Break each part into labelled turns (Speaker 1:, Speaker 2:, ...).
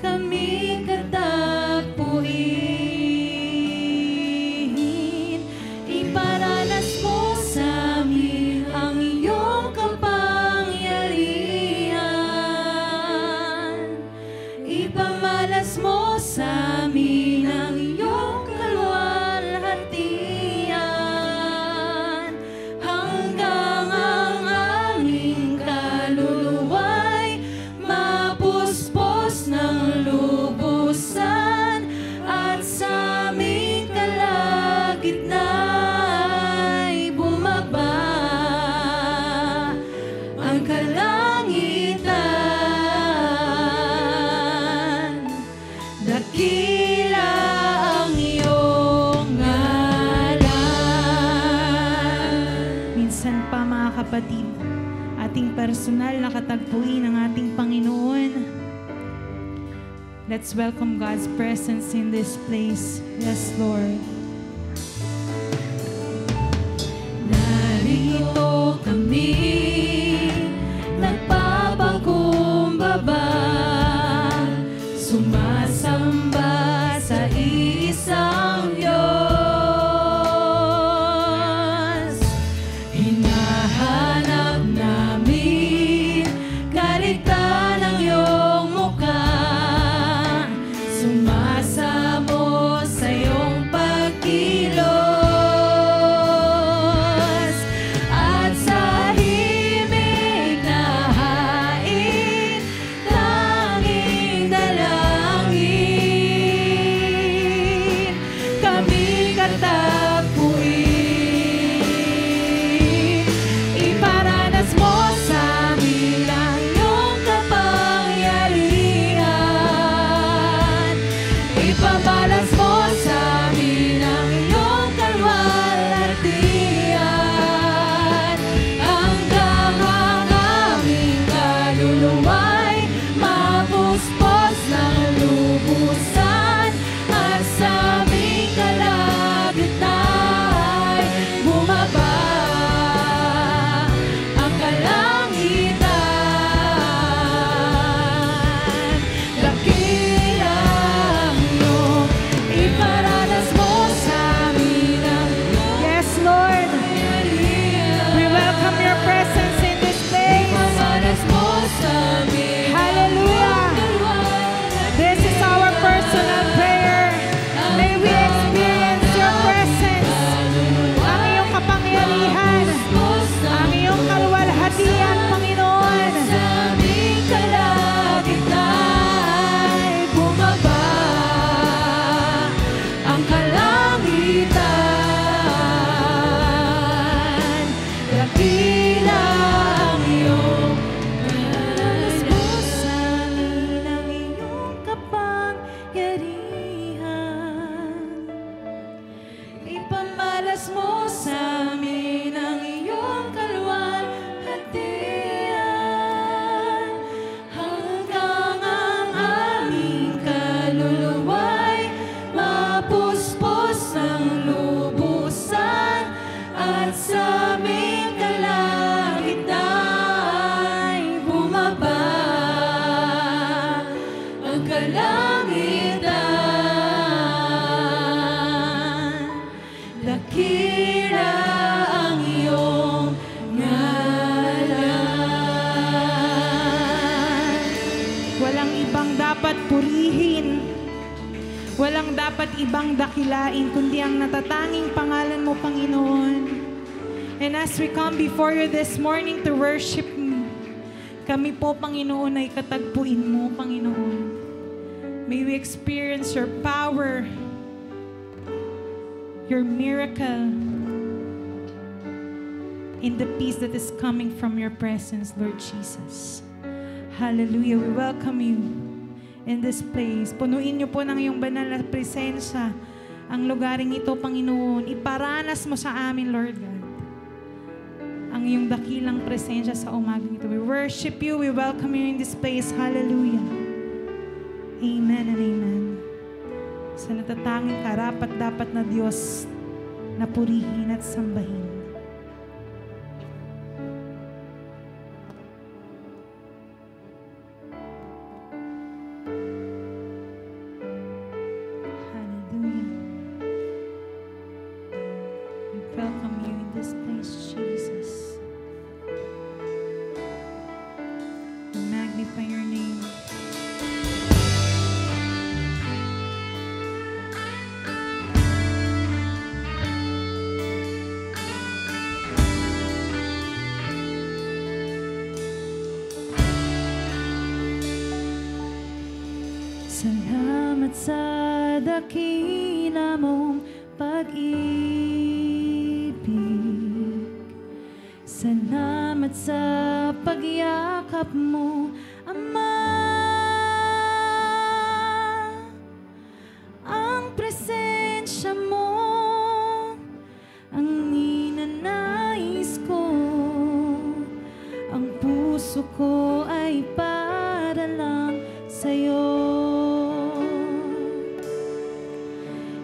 Speaker 1: kami katagpuin. Iparanas mo sa amin ang iyong kapangyarihan. Ipamalas mo sa amin ang iyong kaluwalhatian. Hanggang ang aming kaluluwa'y mapuspos ng lubusan, at sa aming kalagitna'y bumaba ang kalangitan. Dakila ang iyong ngalan. Minsan pa mga kapatid, ating personal na katagpuin ang ating Panginoon. Let's welcome God's presence in this place. Yes, Lord. Narito kami, nagpapakumbaba, sumasamba sa isang Diyos. Hinahanap namin kaligtan ng iyong mukha, sumasamo sa iyong pagkilos, at sa himig na hain tanging dalangin kami katagpuin. Iparanas mo sa amin ang iyong kapangyarihan. Ipamalas mo sa amin ang iyong kalwalhatian. Hanggang ang aming kaluluwa'y mapuspos ng lubusan, at sa aming kalagitna'y bumaba ang kalangitan. Dakila ang iyong iparanas mo sa amin ang iyong Yes, Lord. We welcome your presence in this place. Ipamalas mo sa amin. Hallelujah. This is our personal prayer. May we experience your presence. Ang iyong kapangyarihan, ang iyong kaluwalhatian, Panginoon. Sa aming kalagitna'y bumaba ang kalangitan. Dakila ang iyong ngalan. Sa amin ang iyong kapangyarihan. Ipamalas mo sa amin ang iyong kaluwalhatian. Hanggang ang aming kaluluwa'y mapuspos ng lubusan, at sa aming kalagitna'y bumaba ang kalangitan. Dakila ang iyong ngalan. Walang ibang dapat purihin, walang dapat ibang dakilain, kundi ang natatanging pangalan mo, Panginoon. And as we come before you this morning to worship you, kami po, Panginoon, ay katagpuin mo, Panginoon. May we experience your power, your miracle, in the peace that is coming from your presence, Lord Jesus. Hallelujah. We welcome you in this place. Punuin niyo po ng iyong banal na presensya ang lugaring ito, Panginoon. Iparanas mo sa amin, Lord God, ang iyong dakilang presensya sa umagang ito. We worship you. We welcome you in this place. Hallelujah. Amen and amen. Sa natatanging karapat-dapat na Diyos na purihin at sambahin. Salamat sa dakila mong pag-ibig. Salamat sa pagyakap mo, Ama. Ang presensya mo ang ninanais ko. Ang puso ko ay para lang sa'yo.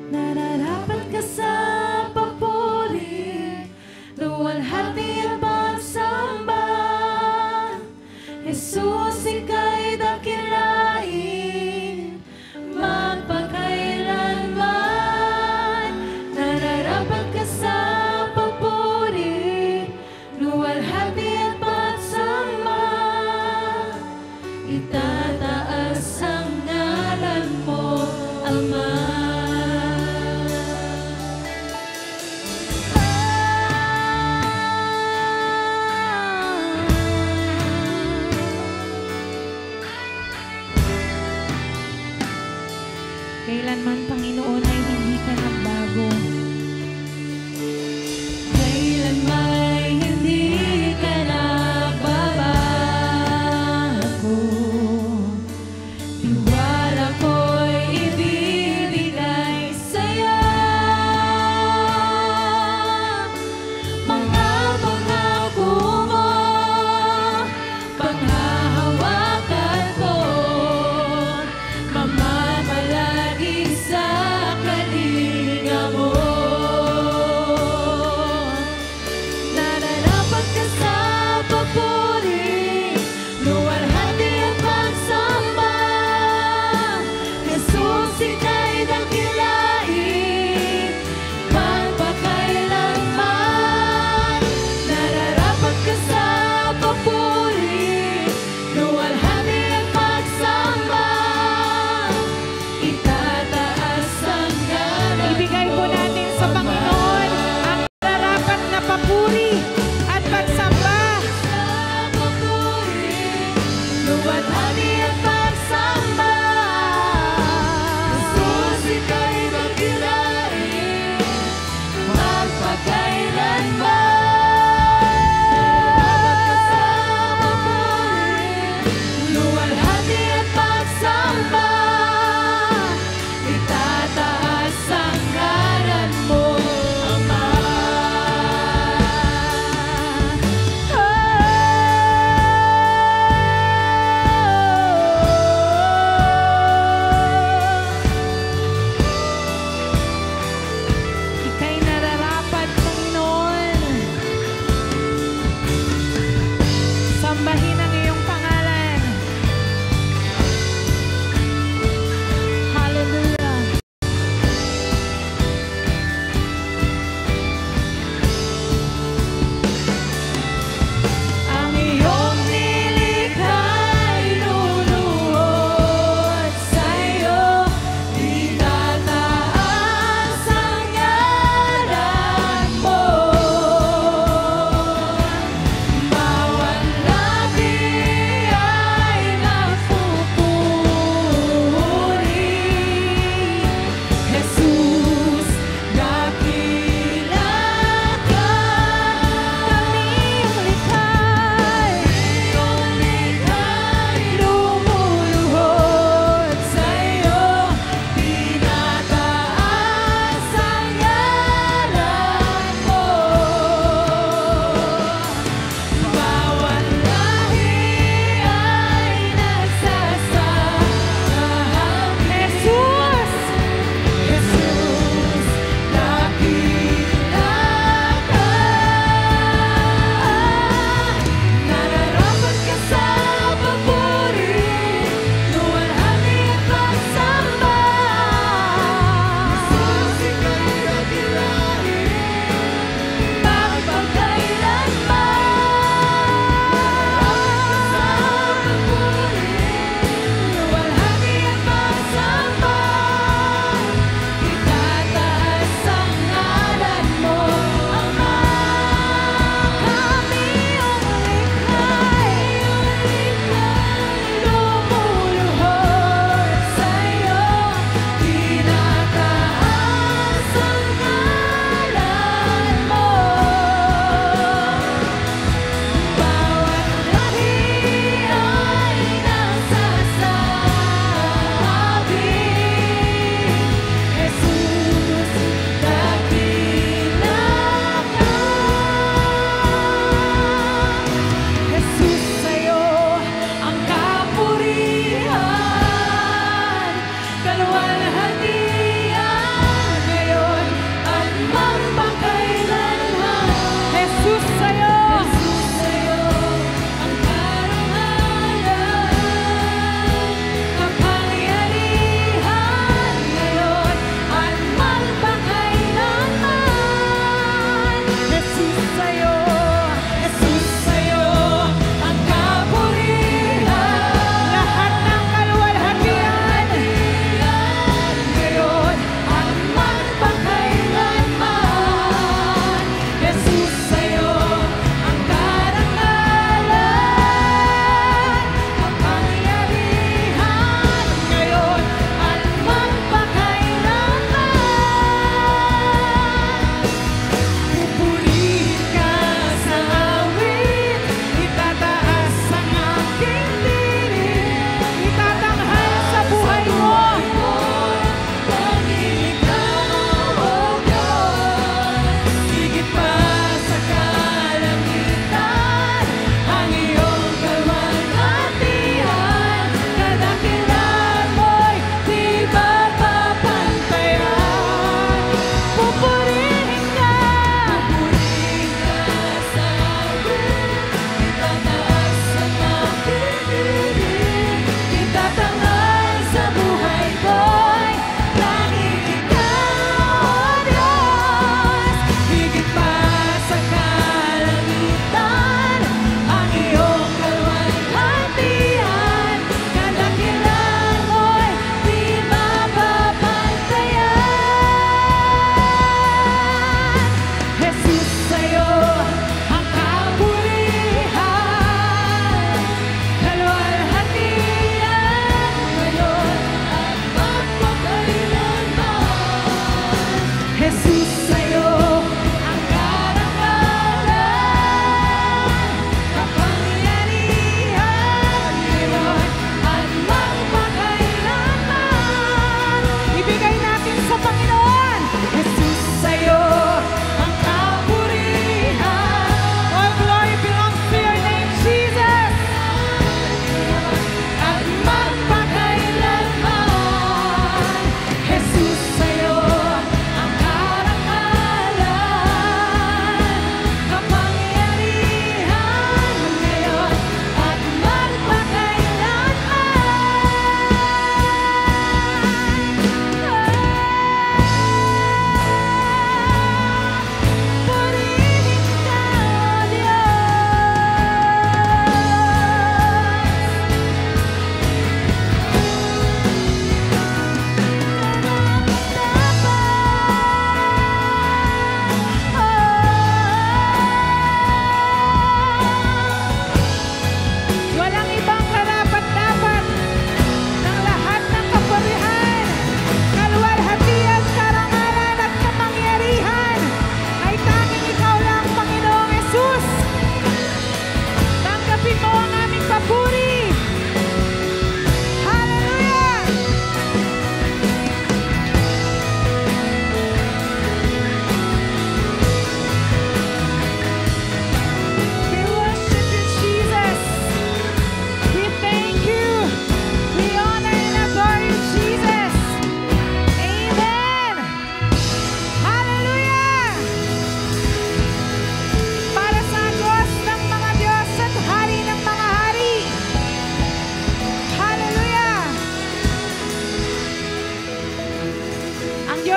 Speaker 1: Nararapat ka sa papuri, luwalhati at pagsamba. Jesus, ika'y dakilain magpakailanman. Nararapat ka sa papuri, luwalhati at pagsamba. Itataas ang ngalan mo, Ama. Kailanman, Panginoon, ay hindi ka nagbago. Kailanman hindi ka nagbabago. Tiwala ko'y ibibigay sa'yo. Mga pangako mo, panghahawakan ko. Mamamalagi sa kanila.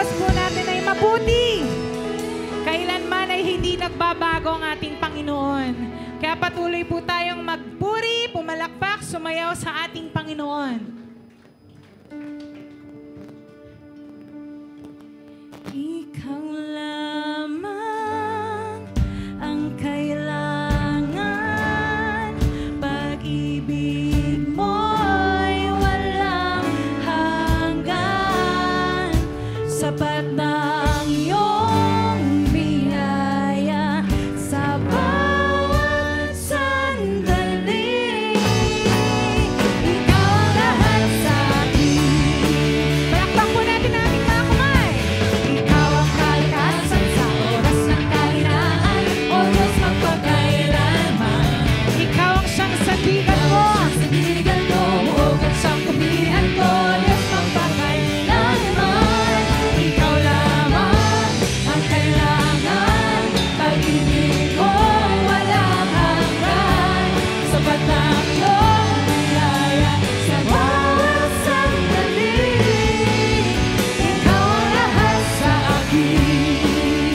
Speaker 1: Diyos po natin ay mabuti. Kailanman ay hindi nagbabago ang ating Panginoon. Kaya patuloy po tayong magpuri, pumalakpak, sumayaw sa ating Panginoon. Ikaw lamang ang kailangan, pag-ibig mo'y walang hanggan, sapat ng iyong biyaya sa bawat sandali. Ikaw ang lahat sa akin. Palakpak po natin ang ating mga kamay. Ikaw ang kalikasan sa oras ng kahinaan, o Diyos magpakailanman. Ikaw ang siyang sandigan ko, huwag siyang kumihan ko, Diyos magpakailanman. Ikaw lamang ang kailangan, pag-ibig mo walang hanggan, sapat ang iyong biyaya sa bawat sandali. Ikaw ang lahat sa akin.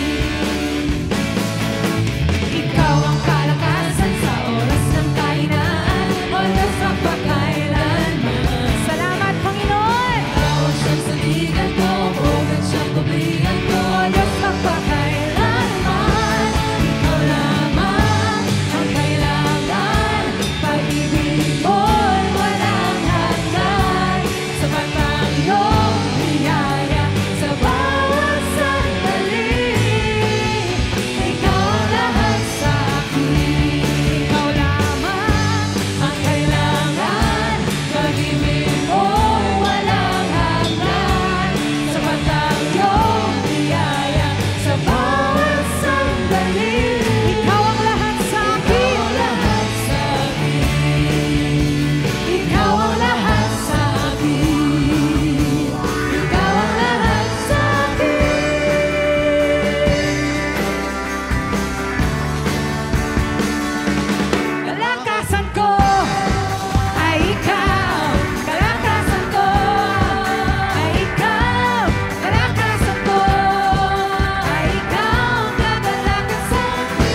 Speaker 1: Ikaw ang kalakasan sa oras ng kahinaan, o Diyos magpakailanman. Salamat, Panginoon! Ikaw ang siyang sandigan ko, huwag siyang kumihan ko, Diyos magpakailanman. Ikaw lamang ang kailangan, pag-ibig mo'y walang hanggan, sapat ang iyong biyaya sa bawat sandali. Ikaw ang lahat sa akin. Ikaw lamang ang kailangan, pag-ibig mo'y walang hanggan, sapat ang iyong biyaya sa bawat sandali. Ikaw ang lahat sa akin. Ikaw ang lahat sa akin. Ikaw ang lahat sa akin. Kalakasan ko ay ikaw. Kalakasan ko ay ikaw. Kalakasan ko ay ikaw. Kagalakan sa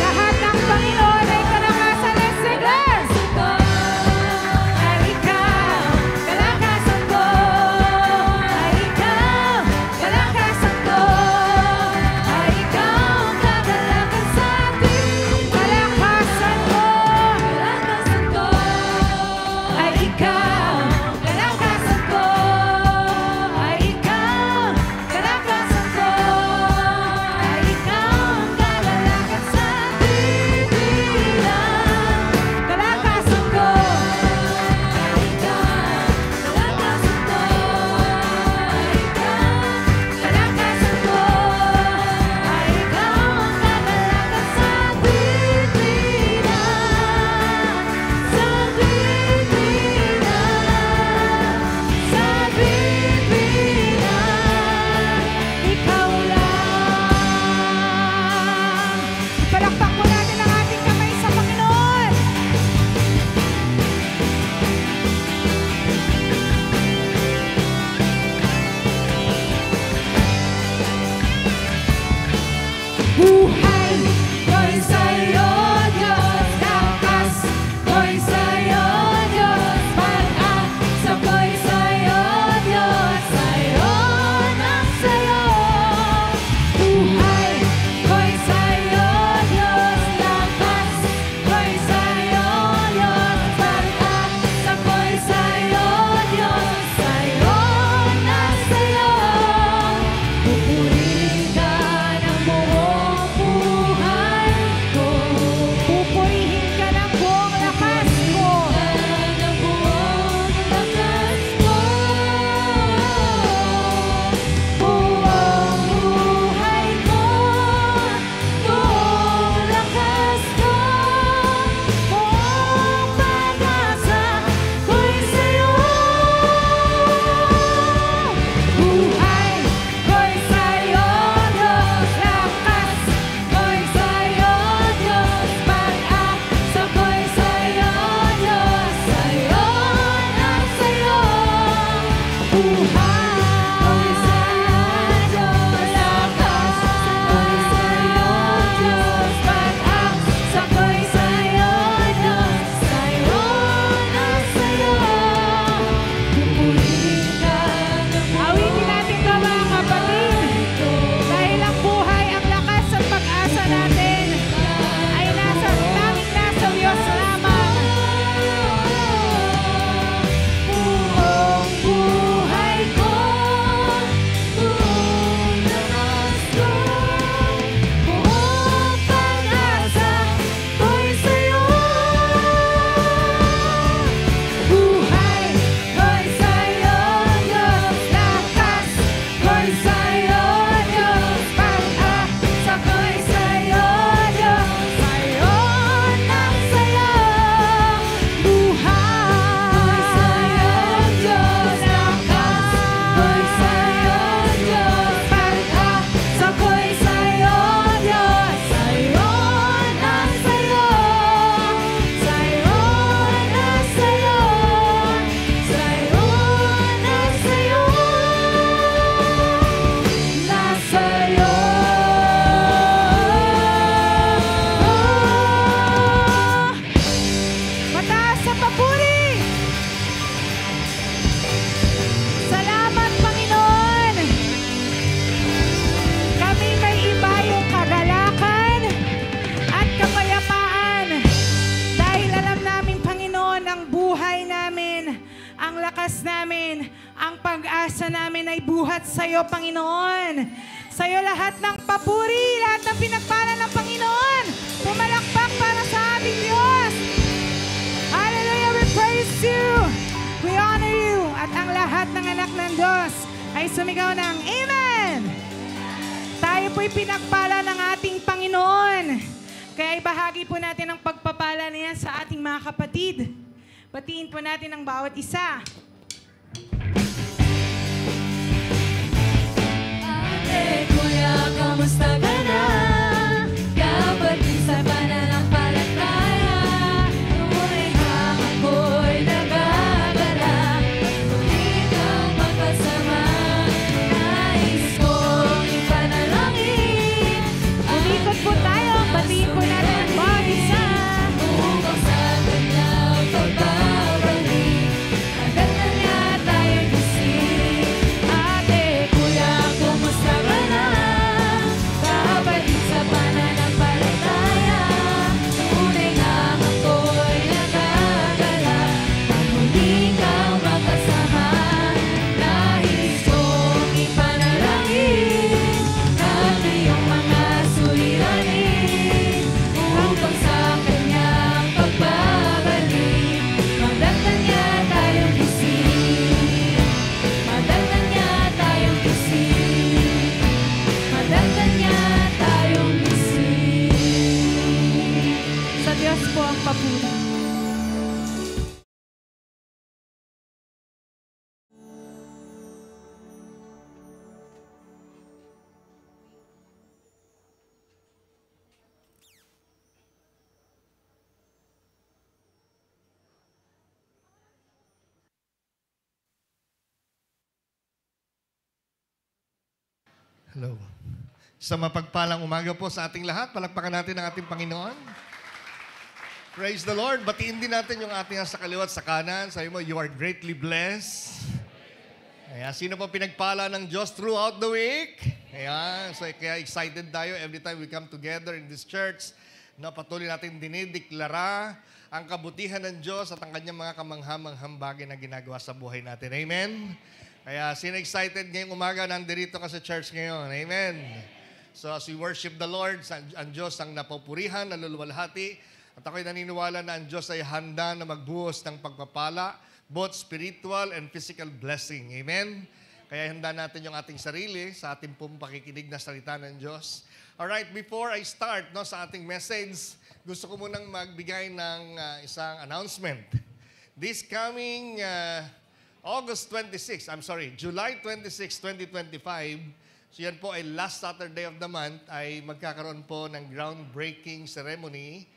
Speaker 1: lahat ng Panginoon ay kalakasan ng Siglas. Ay ikaw. Kalakasan ko ay ikaw. Kalakasan ko ay ikaw. Kagalakan sa atin. Kalakasan ko ay ikaw. Kalakasan ko ay ikaw. Kalakasan ko ay ikaw. Kagalakan sa atin. Kalakasan ko ay ikaw. Kalakasan ko ay ikaw. Kalakasan ko ay ikaw. Kagalakan sa ikaw lang. Ipalakpak po natin ang ating kamay sa Panginoon. Buhay ko'y sa'yo, Diyos. Lakas ko'y sa'yo, Diyos. Pag-asa ko'y sa'yo, Diyos. Sa'yo na sa'yo. Buhay ko'y sa'yo, Diyos. Lakas ko'y sa'yo, Diyos. Pag-asa ko'y sa'yo, Diyos. Sa'yo na sa'yo. Pupurihin ka ng buong buhay ko. Pupurihin ka ng buong lakas ko. Ng buong lakas ko. Buong buhay ko. Buong lakas ko. Buong pag-asa ko'y sa'yo. Buhay ko'y sa'yo, Diyos. Lakas ko'y sa'yo, Diyos. Pag-asa ko'y sa'yo, Diyos. Sa'yo na sa'yo. Buhay ko'y sa'yo, Diyos. Ang pag-asa namin ay buhat sa iyo, Panginoon. Sa iyo lahat ng papuri, lahat ng pinagpala ng Panginoon. Pumalakpak para sa ating Diyos. Hallelujah, we praise you. We honor you. At ang lahat ng anak ng Diyos ay sumigaw ng Amen. Tayo po'y pinagpala ng ating Panginoon. Kaya ibahagi po natin ang pagpapala niya sa ating mga kapatid. Batiin po natin ang bawat isa.
Speaker 2: Ate, kuya, kamusta ka na? Kapatid sa pananampalataya, tuloy hang ako'y nagagala. Muli kang magkasama, nais kong ipanalangin.
Speaker 1: Umikot po tayo, batiin po natin ang bawat isa.
Speaker 2: Upang sa kanyang pagbabalik, agad na niya tayo gising. Ate, kuya, kumusta ka na? Kapatid sa pananampalataya, tunay nga ako'y nagagala. Pag muli kang makasama, nais kong ipanalangin ang iyong mga suliranin. Upang sa kanyang pagbabalik, magdagdag niya tayong gising. Magdagdag niya tayong gising. Magdagdag niya tayong gising.
Speaker 1: Sa Diyos po ang papuri.
Speaker 3: Hello. Sa mapagpalang umaga po sa ating lahat, palakpakan natin ang ating Panginoon. Praise the Lord. Batiin din natin yung ating sa kaliwat sa kanan. Sabi mo, you are greatly blessed. Kaya sino po pinagpala ng Diyos throughout the week? So kaya excited tayo every time we come together in this church na patuloy natin dinideklara ang kabutihan ng Diyos at ang kanyang mga kamanghamanghang bagay na ginagawa sa buhay natin. Amen? Kaya sino excited ngayong umaga nandirito ka sa church ngayon? Amen? So as we worship the Lord, ang Diyos ang napupurihan, naluluwalhati. At ako'y naniniwala na ang Diyos ay handa na magbuhos ng pagpapala, both spiritual and physical blessing. Amen? Kaya handa natin yung ating sarili sa ating pong pakikinig na salita ng Diyos. Alright, before I start sa ating message, gusto ko munang magbigay ng isang announcement. This coming July 26, 2025, so yan po ay last Saturday of the month, ay magkakaroon po ng groundbreaking ceremony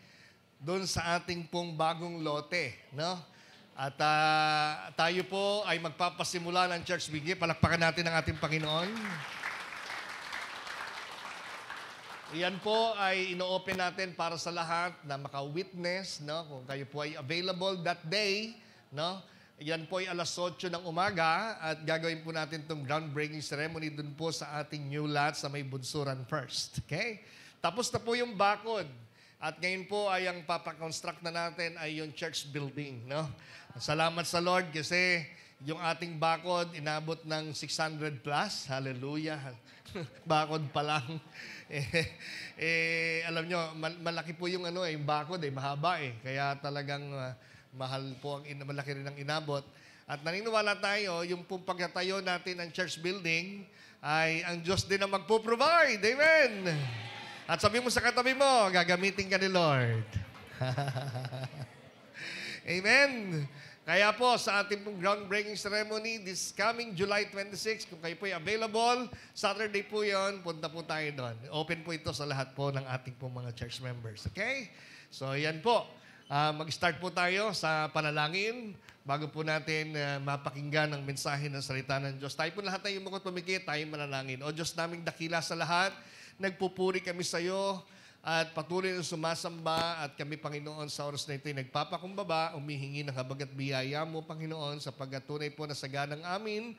Speaker 3: doon sa ating pong bagong lote, no? At tayo po ay magpapasimula ng church bigay. Palakpakan natin ang ating Panginoon. Iyan po ay ino-open natin para sa lahat na maka-witness, no? Kung kayo po ay available that day, no? Yan po ay alas 8 ng umaga at gagawin po natin itong groundbreaking ceremony dun po sa ating new lot sa may Bunsuran First. Okay? Tapos na po yung bakod. At ngayon po ay ang papakonstruct na natin ay yung church building. No? Salamat sa Lord kasi yung ating bakod inabot ng 600 plus. Hallelujah. Bakod pa lang. Alam nyo, malaki po yung yung bakod mahaba Kaya talagang mahal po malaki rin ang inabot. At naniniwala tayo, yung pong pagkatayo natin ng church building ay ang Diyos din ang magpo-provide. Amen! At sabi mo sa katabi mo, gagamitin ka ni Lord. Amen! Kaya po, sa ating pong groundbreaking ceremony, this coming July 26, kung kayo po ay available, Saturday po yon, punta po tayo doon. Open po ito sa lahat po ng ating pong mga church members. Okay? So, yan po. Mag-start po tayo sa panalangin bago po natin mapakinggan ang mensahe ng salita ng Diyos. Tayo po lahat ay umukot pumikit, tayo manalangin. O Diyos naming dakila sa lahat, nagpupuri kami sa iyo at patuloy na sumasamba at kami, Panginoon, sa oras na ito ay nagpapakumbaba, umihingi ng habag at biyaya mo, Panginoon, sapagkat tunay po na saganang amin,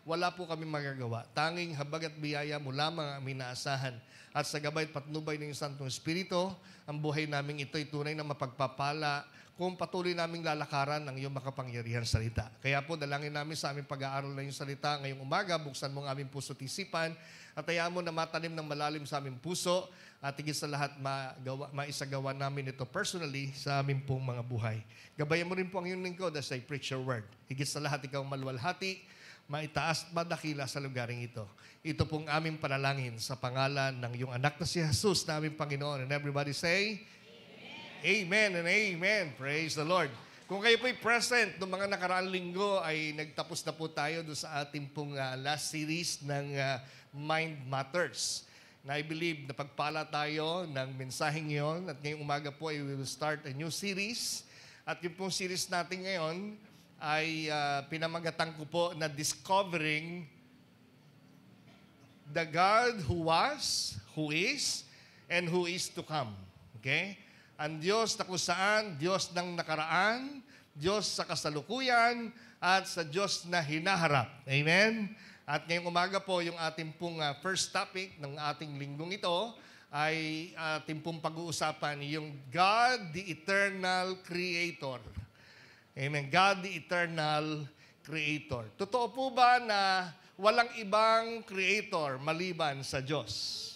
Speaker 3: wala po kami magagawa. Tanging habag at biyaya mo lamang ang minaasahan. At sa gabay at patnubay ng Santong Espiritu, ang buhay namin ito ay tunay na mapagpapala kung patuloy naming lalakaran ng iyong makapangyarihan salita. Kaya po, dalangin namin sa aming pag-aaral na iyong salita ngayong umaga, buksan mo ang aming puso at isipan, at hayaan mo na matanim ng malalim sa aming puso, at higit sa lahat, maisagawa namin ito personally sa aming pong mga buhay. Gabayan mo rin po ang iyong lingkod as I preach your word. Higit sa lahat, ikaw maluwalhati, maitaas at madakila sa lugaring ito. Ito pong aming panalangin sa pangalan ng iyong anak na si Jesus na aming Panginoon. And everybody say, Amen and amen. Praise the Lord. Kung kayo po'y present noong mga nakaraang linggo ay nagtapos na po tayo doon sa ating pong last series ng Mind Matters. Na I believe na pagpala tayo ng mensaheng yon at ngayong umaga po ay we will start a new series. At yung pong series natin ngayon ay pinamagatan ko po na Discovering the God who was, who is, and who is to come. Okay? Ang Diyos na kung saan, Diyos ng nakaraan, Diyos sa kasalukuyan, at sa Diyos na hinaharap. Amen? At ngayong umaga po, yung ating pong first topic ng ating linggong ito ay ating pong pag-uusapan, yung God, the Eternal Creator. Amen? God, the Eternal Creator. Totoo po ba na walang ibang Creator maliban sa Diyos?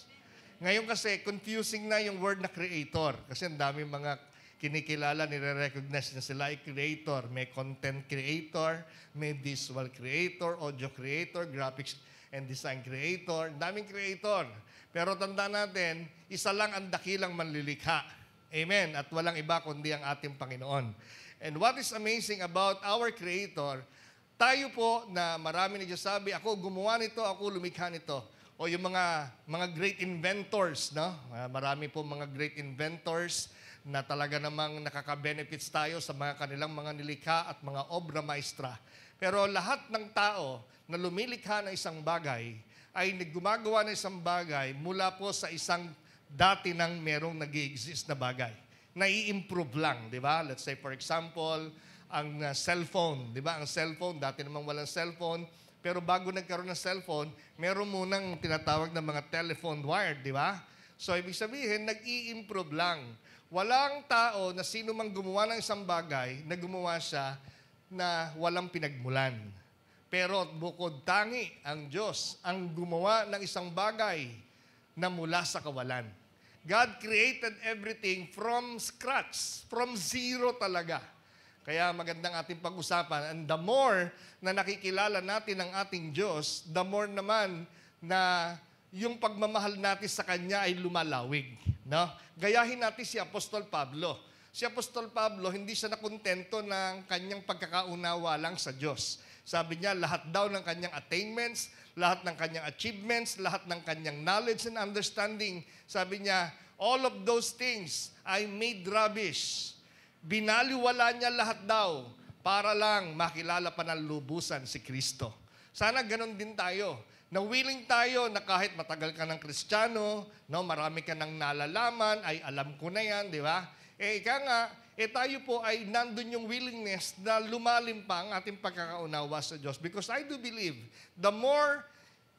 Speaker 3: Ngayon kasi, confusing na yung word na creator. Kasi ang dami mga kinikilala, nire-recognize na sila ay creator. May content creator, may visual creator, audio creator, graphics and design creator. Ang daming creator. Pero tanda natin, isa lang ang dakilang manlilikha. Amen. At walang iba kundi ang ating Panginoon. And what is amazing about our creator, tayo po na marami nagsasabi, ako gumawa nito, ako lumikha nito. O yung mga great inventors, no? Marami po mga great inventors na talaga namang nakaka-benefits tayo sa mga kanilang mga nilikha at mga obra maestra. Pero lahat ng tao na lumilikha ng isang bagay ay gumagawa ng isang bagay mula po sa isang dati nang merong nag-i-exist na bagay. Nai-improve lang, di ba? Let's say for example, ang cellphone, di ba? Ang cellphone, dati namang walang cellphone, pero bago nagkaroon ng cellphone, meron munang tinatawag na mga telephone wire, di ba? So, ibig sabihin, nag-i-improve lang. Walang tao na sino mang gumawa ng isang bagay na gumawa siya na walang pinagmulan. Pero bukod tangi ang Diyos ang gumawa ng isang bagay na mula sa kawalan. God created everything from scratch, from zero talaga. Kaya magandang ating pag-usapan. And the more na nakikilala natin ang ating Diyos, the more naman na yung pagmamahal natin sa Kanya ay lumalawig. No? Gayahin natin si Apostol Pablo. Si Apostol Pablo, hindi siya nakontento ng kanyang pagkakaunawa lang sa Diyos. Sabi niya, lahat daw ng kanyang attainments, lahat ng kanyang achievements, lahat ng kanyang knowledge and understanding, sabi niya, all of those things I made rubbish. Binaliwala niya lahat daw para lang makilala pa ng lubusan si Kristo. Sana ganun din tayo. Na willing tayo na kahit matagal ka ng Kristiyano, no, marami ka nang nalalaman, ay alam ko na yan, di ba? Tayo po ay nandun yung willingness na lumalim pa ang ating pagkakaunawa sa Diyos. Because I do believe, the more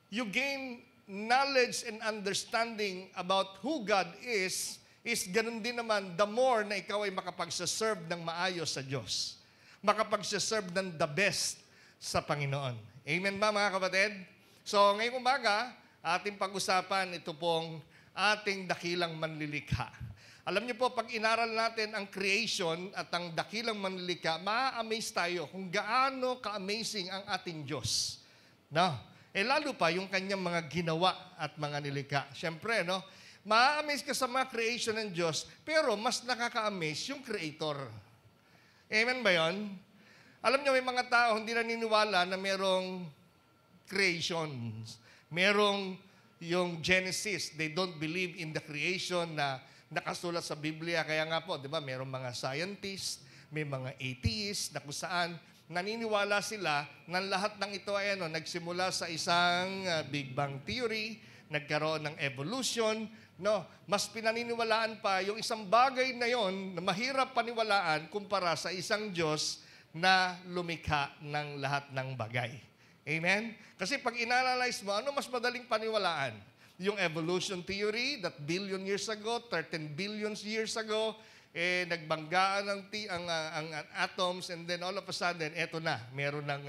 Speaker 3: you gain knowledge and understanding about who God is ganun din naman, the more na ikaw ay makapagsaserve ng maayos sa Diyos. Makapagsaserve ng the best sa Panginoon. Amen ba mga kapatid? So ngayong umaga, ating pag-usapan ito pong ating dakilang manlilikha. Alam niyo po, pag inaral natin ang creation at ang dakilang manlilikha, ma-amaze tayo kung gaano ka-amazing ang ating Diyos. No? Lalo pa yung kanyang mga ginawa at mga nilikha. Siyempre, no? Ma-amaze ka sa mga creation ng Diyos, pero mas nakaka-amaze yung Creator. Amen ba yun? Alam niyo, may mga tao hindi naniniwala na merong creations. Merong yung Genesis. They don't believe in the creation na nakasulat sa Biblia. Kaya nga po, di ba, merong mga scientists, may mga atheists na kung saan naniniwala sila na lahat ng ito ay nagsimula sa isang Big Bang Theory, nagkaroon ng evolution. No, mas pinaniniwalaan pa yung isang bagay na yon na mahirap paniwalaan kumpara sa isang Diyos na lumikha ng lahat ng bagay. Amen? Kasi pag inanalyze mo, ano mas madaling paniwalaan? Yung evolution theory that billion years ago, 13 billion years ago, nagbanggaan ang atoms and then all of a sudden, eto na, meron ng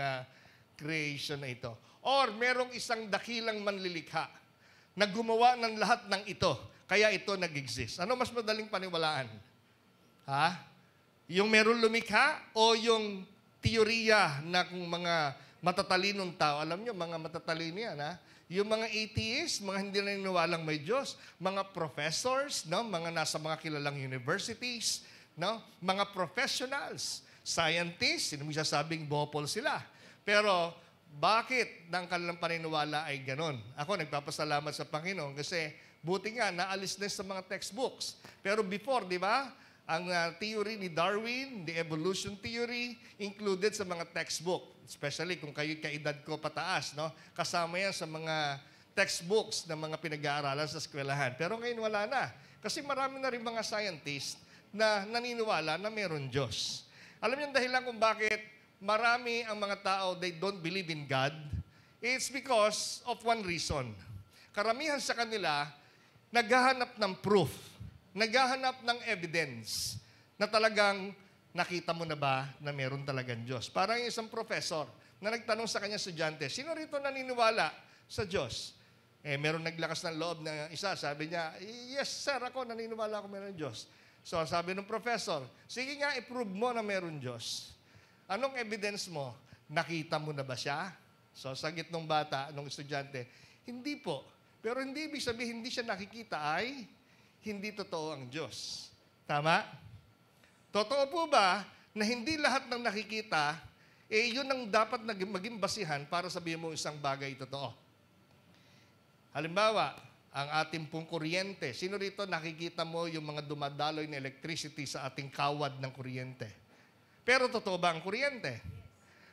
Speaker 3: creation na ito. Or merong isang dakilang manlilikha na gumawa ng lahat ng ito, kaya ito nag-exist. Ano mas madaling paniwalaan? Ha? Yung meron lumikha o yung teorya na kung mga matatalinong tao, alam nyo, mga matatalino yan, ha? Yung mga atheists, mga hindi naniniwalang may Diyos, mga professors, no? Mga nasa mga kilalang universities, no? Mga professionals, scientists, sino mo sasabing bopol sila. Pero bakit ng kanilang paniniwala ay ganon? Ako nagpapasalamat sa Panginoon kasi buti nga naalis na sa mga textbooks. Pero before, di ba? Ang theory ni Darwin, the evolution theory, included sa mga textbook. Especially kung kayo kaedad ko pataas, no? Kasama yan sa mga textbooks na mga pinag-aaralan sa eskwelahan. Pero ngayon wala na. Kasi marami na rin mga scientists na naniniwala na meron Diyos. Alam niyo ang dahilan kung bakit marami ang mga tao, they don't believe in God? It's because of one reason. Karamihan sa kanila, naghahanap ng proof. Naghahanap ng evidence na talagang nakita mo na ba na meron talagang Diyos. Parang isang professor na nagtanong sa kanya estudyante, sino rito naniniwala sa Diyos? Meron naglakas ng loob na isa, sabi niya, yes sir, ako naniniwala ako meron Diyos. So sabi ng professor, sige nga, i-prove mo na meron Diyos. Anong evidence mo? Nakita mo na ba siya? So sagot ng bata, nung estudyante, hindi po. Pero hindi ibig sabihin, hindi siya nakikita ay hindi totoo ang Diyos. Tama? Totoo po ba na hindi lahat ng nakikita, yun ang dapat maging basihan para sabihin mo isang bagay totoo? Halimbawa, ang ating pong kuryente. Sino rito nakikita mo yung mga dumadaloy na electricity sa ating kawad ng kuryente? Pero totoo ba ang kuryente?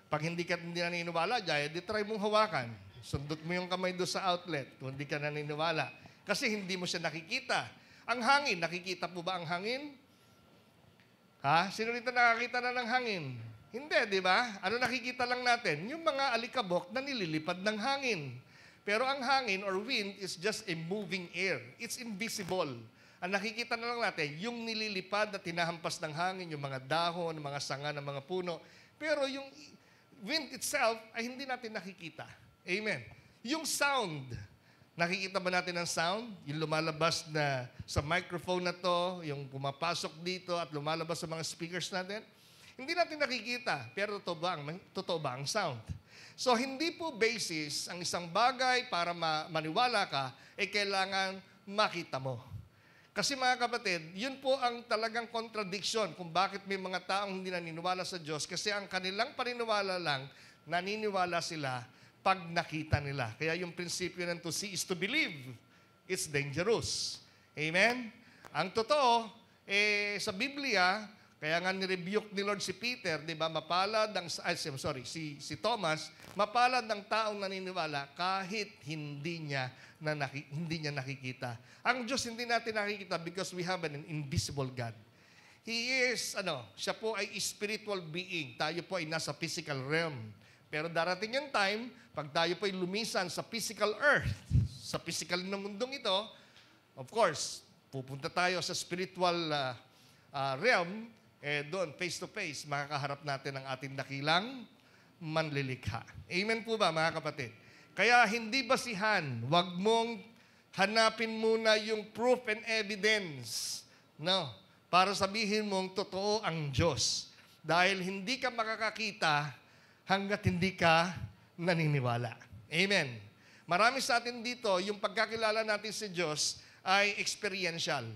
Speaker 3: Pag hindi naniniwala, di try mong hawakan. Sundot mo yung kamay doon sa outlet kung hindi ka naniniwala. Kasi hindi mo siya nakikita. Ang hangin, nakikita po ba ang hangin? Ha? Sino rito nakakita na ng hangin? Hindi, di ba? Ano nakikita lang natin? Yung mga alikabok na nililipad ng hangin. Pero ang hangin or wind is just a moving air. It's invisible. Ang nakikita na lang natin, yung nililipad na tinahampas ng hangin, yung mga dahon, mga sanga ng mga puno. Pero yung wind itself ay hindi natin nakikita. Amen. Yung sound, nakikita ba natin ang sound? Yung lumalabas na sa microphone na to, yung pumapasok dito at lumalabas sa mga speakers natin? Hindi natin nakikita, pero totoo ba ang sound? So, hindi po basis ang isang bagay para maniwala ka, kailangan makita mo. Kasi mga kapatid, yun po ang talagang contradiction kung bakit may mga taong hindi naniniwala sa Diyos kasi ang kanilang paniniwala lang, naniniwala sila pag nakita nila. Kaya yung prinsipyo ng to see is to believe. It's dangerous. Amen? Ang totoo, sa Biblia, kaya nga ni-rebuke ni Lord si Peter, di ba, si Thomas, mapalad ang taong naniniwala kahit hindi niya nakikita. Ang Diyos hindi natin nakikita because we have an invisible God. He is, siya po ay spiritual being. Tayo po ay nasa physical realm. Pero darating yung time, pag tayo po ay lumisan sa physical earth, sa physical na mundong ito, of course, pupunta tayo sa spiritual realm, doon, face to face, makakaharap natin ang ating dakilang manlilikha. Amen po ba, mga kapatid? Kaya hindi basihan, wag mong hanapin muna yung proof and evidence, no? Para sabihin mong totoo ang Diyos. Dahil hindi ka makakakita hanggat hindi ka naniniwala. Amen. Marami sa atin dito, yung pagkakilala natin sa Diyos ay experiential.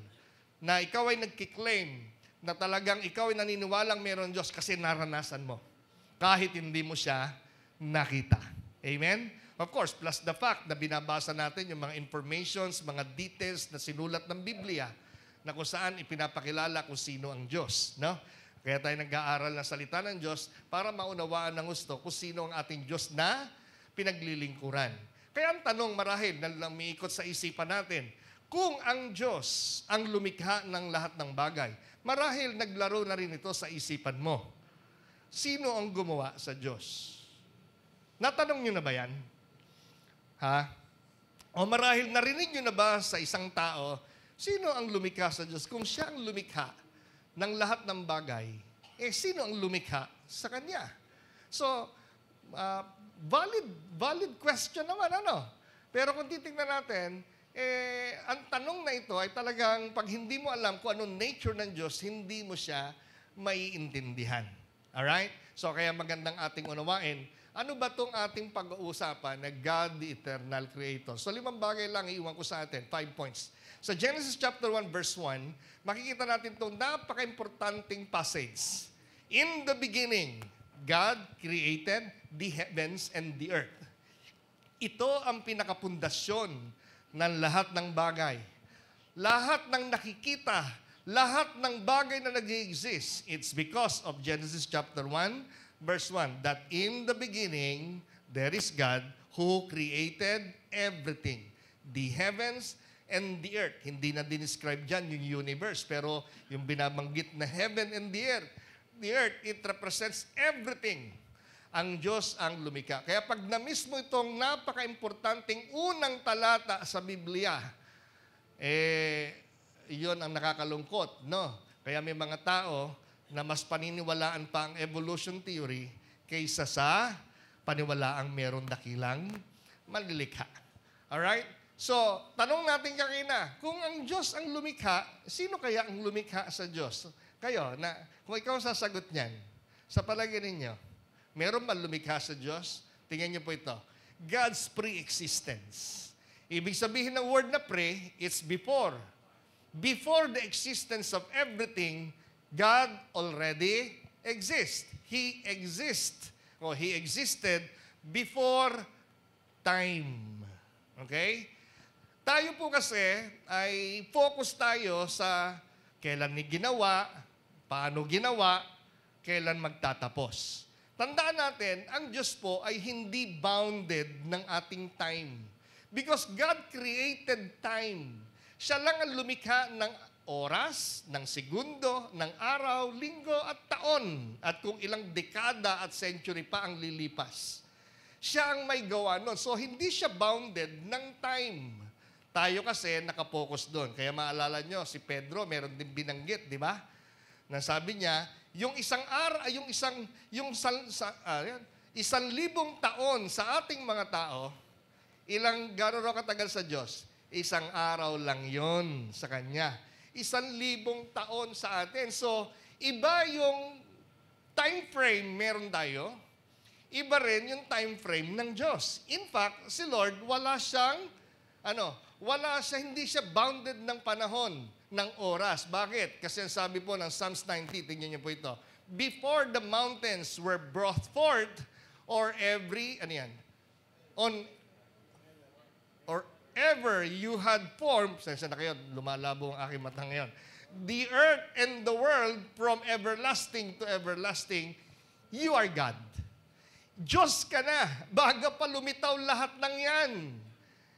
Speaker 3: Na ikaw ay nagkiklaim na talagang ikaw ay naniniwalang meron Diyos kasi naranasan mo. Kahit hindi mo siya nakita. Amen? Of course, plus the fact na binabasa natin yung mga informations, mga details na sinulat ng Biblia na kung saan ipinapakilala kung sino ang Diyos. No? Kaya tayo nag-aaral ng salita ng Diyos para maunawaan ng gusto kung sino ang ating Diyos na pinaglilingkuran. Kaya ang tanong marahil na umiikot sa isipan natin, kung ang Diyos ang lumikha ng lahat ng bagay, marahil naglaro na rin ito sa isipan mo. Sino ang gumawa sa Diyos? Natanong nyo na ba yan? Ha? O marahil narinig nyo na ba sa isang tao, sino ang lumikha sa Diyos? Kung siya ang lumikha ng lahat ng bagay, sino ang lumikha sa Kanya? So, valid question naman, ano? Pero kung titingnan natin, ang tanong na ito ay talagang pag hindi mo alam kung anong nature ng Diyos, hindi mo siya maiintindihan. Alright? So, kaya magandang ating unawain. Ano ba itong ating pag-uusapan na God the Eternal Creator? So, 5 bagay lang iiwan ko sa atin, 5 points. Sa Genesis chapter 1, verse 1, makikita natin itong napaka-importanting passage. In the beginning, God created the heavens and the earth. Ito ang pinakapundasyon ng lahat ng bagay. Lahat ng nakikita, lahat ng bagay na nag-exist, it's because of Genesis chapter 1, verse 1, that in the beginning, there is God who created everything. The heavens and the earth. Hindi na dinescribe dyan yung universe, pero yung binabanggit na heaven and the earth, it represents everything. Ang Diyos ang lumikha. Kaya pag na-miss mo itong napaka-importanting unang talata sa Biblia, iyon ang nakakalungkot, no? Kaya may mga tao na mas paniniwalaan pa ang evolution theory kaysa sa paniwalaang meron dakilang malilikha. Alright? So, tanong natin kanina, kung ang Diyos ang lumikha, sino kaya ang lumikha sa Diyos? Kayo, kung ikaw sasagot niyan, sa palagay ninyo, meron ba lumikha sa Diyos? Tingnan niyo po ito. God's pre-existence. Ibig sabihin ng word na pre, it's before. Before the existence of everything, God already exists. He exists. O He existed before time. Okay? Tayo po kasi ay focus tayo sa kailan ni ginawa, paano ginawa, kailan magtatapos. Tandaan natin, ang Diyos po ay hindi bounded ng ating time. Because God created time. Siya lang ang lumikha ng oras, ng segundo, ng araw, linggo at taon. At kung ilang dekada at century pa ang lilipas. Siya ang may gawa nun. So, hindi siya bounded ng time. Tayo kasi nakapokus doon. Kaya maalala nyo, si Pedro meron din binanggit, di ba? Na sabi niya, yung isang araw, isang libong taon sa ating mga tao, gano'n raw katagal sa Diyos? Isang araw lang yon sa Kanya. 1,000 taon sa atin. So, iba yung time frame meron tayo, iba rin yung time frame ng Diyos. In fact, si Lord, hindi siya bounded ng panahon, ng oras. Bakit? Kasi ang sabi po ng Psalms 90, tingnan niyo po ito, before the mountains were brought forth, or ever you had formed, sensya na kayo, lumalabo ang aking mata ngayon, the earth and the world from everlasting to everlasting, you are God. Diyos ka na, baga pa lumitaw lahat ng yan.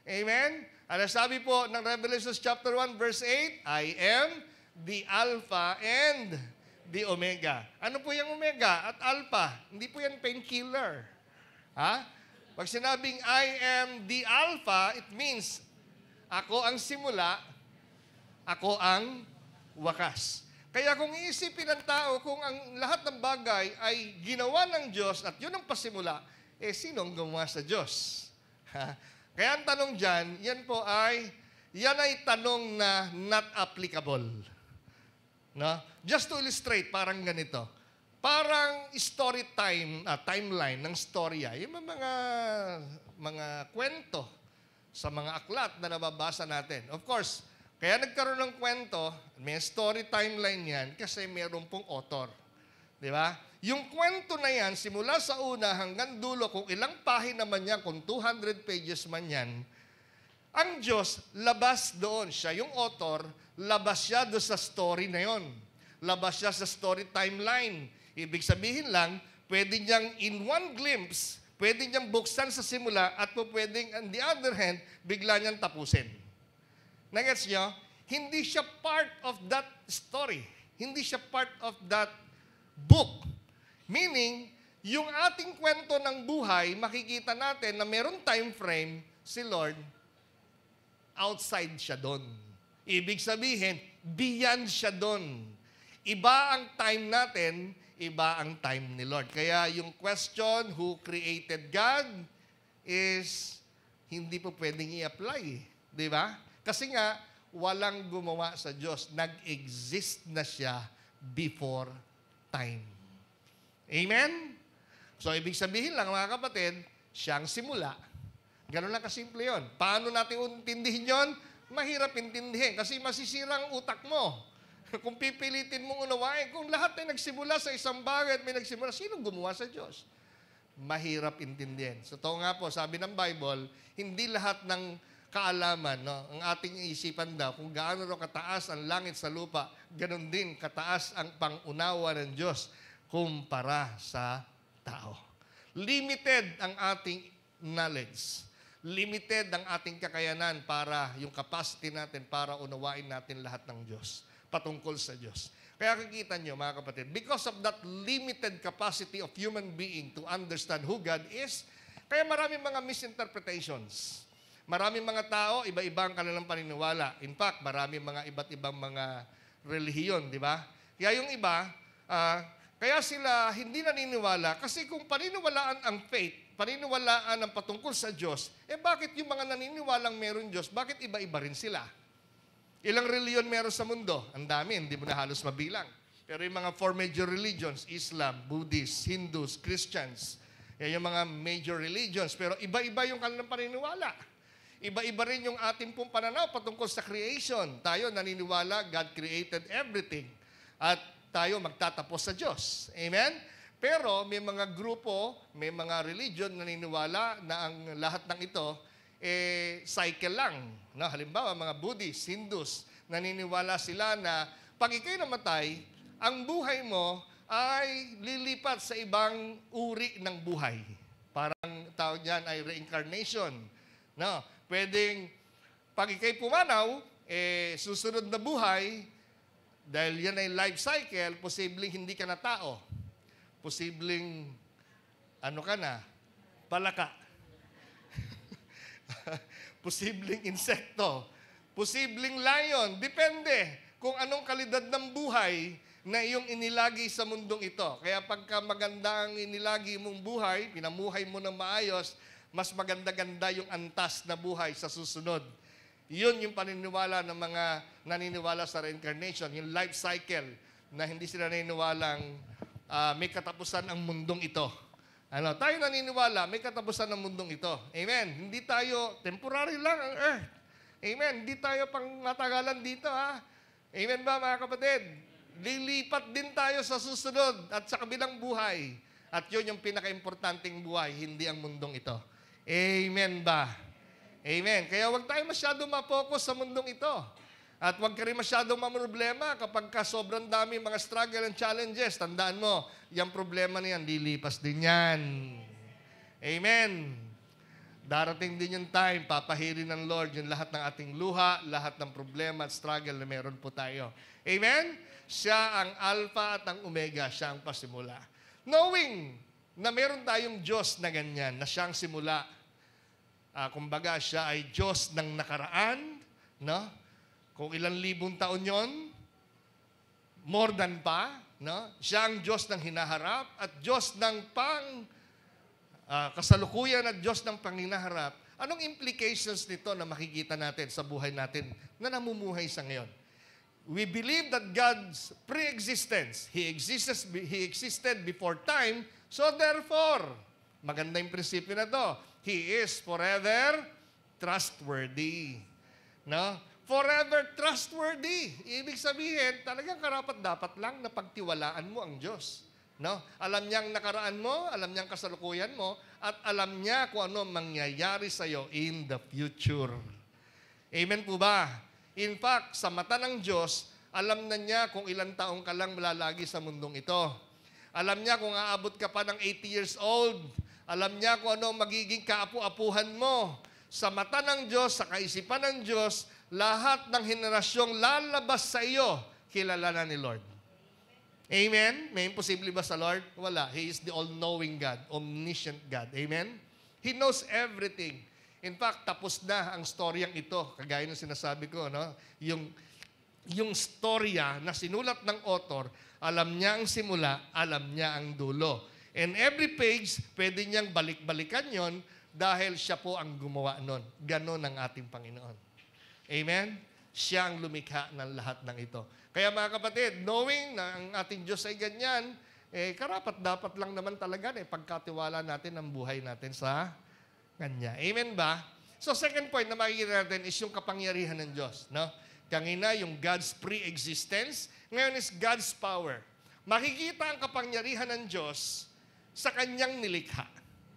Speaker 3: Amen? Ano sabi po ng Revelation chapter 1 verse 8, I am the Alpha and the Omega. Ano po yung Omega at Alpha? Hindi po yan painkiller. Ha? Pag sinabing I am the Alpha, it means ako ang simula, ako ang wakas. Kaya kung iisipin ng tao kung ang lahat ng bagay ay ginawa ng Diyos at yun ang pasimula, sino ang gumawa sa Diyos? Kaya ang tanong dyan, yan ay tanong na not applicable. No? Just to illustrate, parang ganito. Parang story timeline ng storya. Yung mga kwento sa mga aklat na nababasa natin. Of course, kaya nagkaroon ng kwento, may story timeline yan kasi mayroon pong author. Di ba? Yung kwento na yan, simula sa una hanggang dulo, kung ilang pahina man yan, kung 200 pages man yan, ang Diyos, labas doon. Siya yung author, labas siya doon sa story na yon. Labas siya sa story timeline. Ibig sabihin lang, pwede niyang in one glimpse, pwede niyang buksan sa simula at pwedeng, on the other hand, bigla niyang tapusin. Nagets niyo? Hindi siya part of that story. Hindi siya part of that book. Meaning, yung ating kwento ng buhay, makikita natin na meron time frame si Lord, outside siya doon. Ibig sabihin, beyond siya doon. Iba ang time natin, iba ang time ni Lord. Kaya yung question, who created God, is hindi po pwedeng i-apply. Di ba? Kasi nga, walang gumawa sa Diyos. Nag-exist na siya before time. Amen? So, ibig sabihin lang, mga kapatid, siyang simula. Ganun lang kasimple yun. Paano natin intindihin yun? Mahirap intindihin kasi masisira ang utak mo. Kung pipilitin mong unawain, kung lahat ay nagsimula sa isang bagay at may nagsimula, sino gumawa sa Diyos? Mahirap intindihin. So, ito nga po, sabi ng Bible, hindi lahat ng kaalaman, no, ang ating isipan daw, kung gaano ro kataas ang langit sa lupa, ganun din kataas ang pangunawa ng Diyos kumpara sa tao. Limited ang ating knowledge. Limited ang ating kakayanan para yung capacity natin para unawain natin lahat ng Diyos patungkol sa Diyos. Kaya kikita nyo, mga kapatid, because of that limited capacity of human being to understand who God is, kaya maraming mga misinterpretations. Maraming mga tao, iba-iba ang kanilang paniniwala. In fact, maraming mga iba't ibang mga relihiyon, di ba? Kaya yung iba, kaya sila hindi naniniwala kasi kung paniniwalaan ang faith, paniniwalaan ang patungkol sa Diyos, bakit yung mga naniniwalang meron Diyos, bakit iba-iba rin sila? Ilang reliyon meron sa mundo? Ang dami, hindi mo na halos mabilang. Pero yung mga four major religions, Islam, Buddhist, Hindus, Christians, yan yung mga major religions. Pero iba-iba yung kanilang paniniwala. Iba-iba rin yung ating pong pananaw patungkol sa creation. Tayo naniniwala, God created everything. At tayo magtatapos sa Diyos. Amen? Pero may mga grupo, may mga religion naniniwala na ang lahat ng ito, cycle lang. No? Halimbawa, mga Buddhist, Hindus, naniniwala sila na pag ikay namatay, ang buhay mo ay lilipat sa ibang uri ng buhay. Parang tawag niyan ay reincarnation. No? Pwedeng, pag ikay pumanaw, susunod na buhay, dahil yan ay life cycle, posibleng hindi ka na tao. Posibleng, ano ka na? Palaka. Posibleng insekto. Posibleng lion. Depende kung anong kalidad ng buhay na iyong inilagi sa mundong ito. Kaya pagka maganda ang inilagi mong buhay, pinamuhay mo ng maayos, mas maganda-ganda yung antas na buhay sa susunod. Yun yung paniniwala ng mga naniniwala sa reincarnation, yung life cycle na hindi sila naniniwalang may katapusan ang mundong ito. Tayo naniniwala, may katapusan ang mundong ito. Amen. Hindi tayo, temporary lang ang earth. Amen. Hindi tayo pang matagalan dito, ha? Amen ba, mga kapatid? Lilipat din tayo sa susunod at sa kabilang buhay. At yun yung pinaka-importanting buhay, hindi ang mundong ito. Amen ba? Amen. Kaya huwag tayo masyado ma-focus sa mundong ito. At huwag ka rin masyadong mamroblema kapag ka sobrang dami mga struggle and challenges. Tandaan mo, yung problema na yan, lilipas din yan. Amen. Darating din yung time, papahirin ng Lord yung lahat ng ating luha, lahat ng problema at struggle na meron po tayo. Amen? Siya ang Alpha at ang Omega, siya ang pasimula. Knowing na meron tayong Diyos na ganyan, na siyang simula. Kumbaga, siya ay Diyos ng nakaraan, no? Kung ilang libong taon yon, more than pa, no? Siya ang Diyos ng hinaharap at Diyos ng kasalukuyan at Diyos ng panghinaharap. Anong implications nito na makikita natin sa buhay natin na namumuhay sa ngayon? We believe that God's pre-existence, He existed before time, so therefore, maganda yung prinsipyo na to, He is forever trustworthy. No? Forever trustworthy. Ibig sabihin, talagang karapat-dapat lang na pagtiwalaan mo ang Diyos. No? Alam niya ang nakaraan mo, alam niya ang kasalukuyan mo, at alam niya kung ano mangyayari sa iyo in the future. Amen po ba? In fact, sa mata ng Diyos, alam na niya kung ilang taong ka lang malalagi sa mundong ito. Alam niya kung aabot ka pa ng 80 years old. Alam niya kung ano magiging kaapu-apuhan mo. Sa mata ng Diyos, sa kaisipan ng Diyos, lahat ng henerasyong lalabas sa iyo, kilala na ni Lord. Amen? May imposible ba sa Lord? Wala. He is the all-knowing God, omniscient God. Amen? He knows everything. In fact, tapos na ang storyang ito. Kagaya ng sinasabi ko, no? Yung storya na sinulat ng author, alam niya ang simula, alam niya ang dulo. And every page, pwede niyang balik-balikan yon dahil siya po ang gumawa nun. Ganon ang ating Panginoon. Amen? Siya ang lumikha ng lahat ng ito. Kaya mga kapatid, knowing na ang ating Diyos ay ganyan, karapat dapat lang naman talaga pagkatiwala natin ang buhay natin sa Kanya. Amen ba? So second point na makikita natin is yung kapangyarihan ng Diyos. No? Kanina yung God's pre-existence, ngayon is God's power. Makikita ang kapangyarihan ng Diyos sa Kanyang nilikha.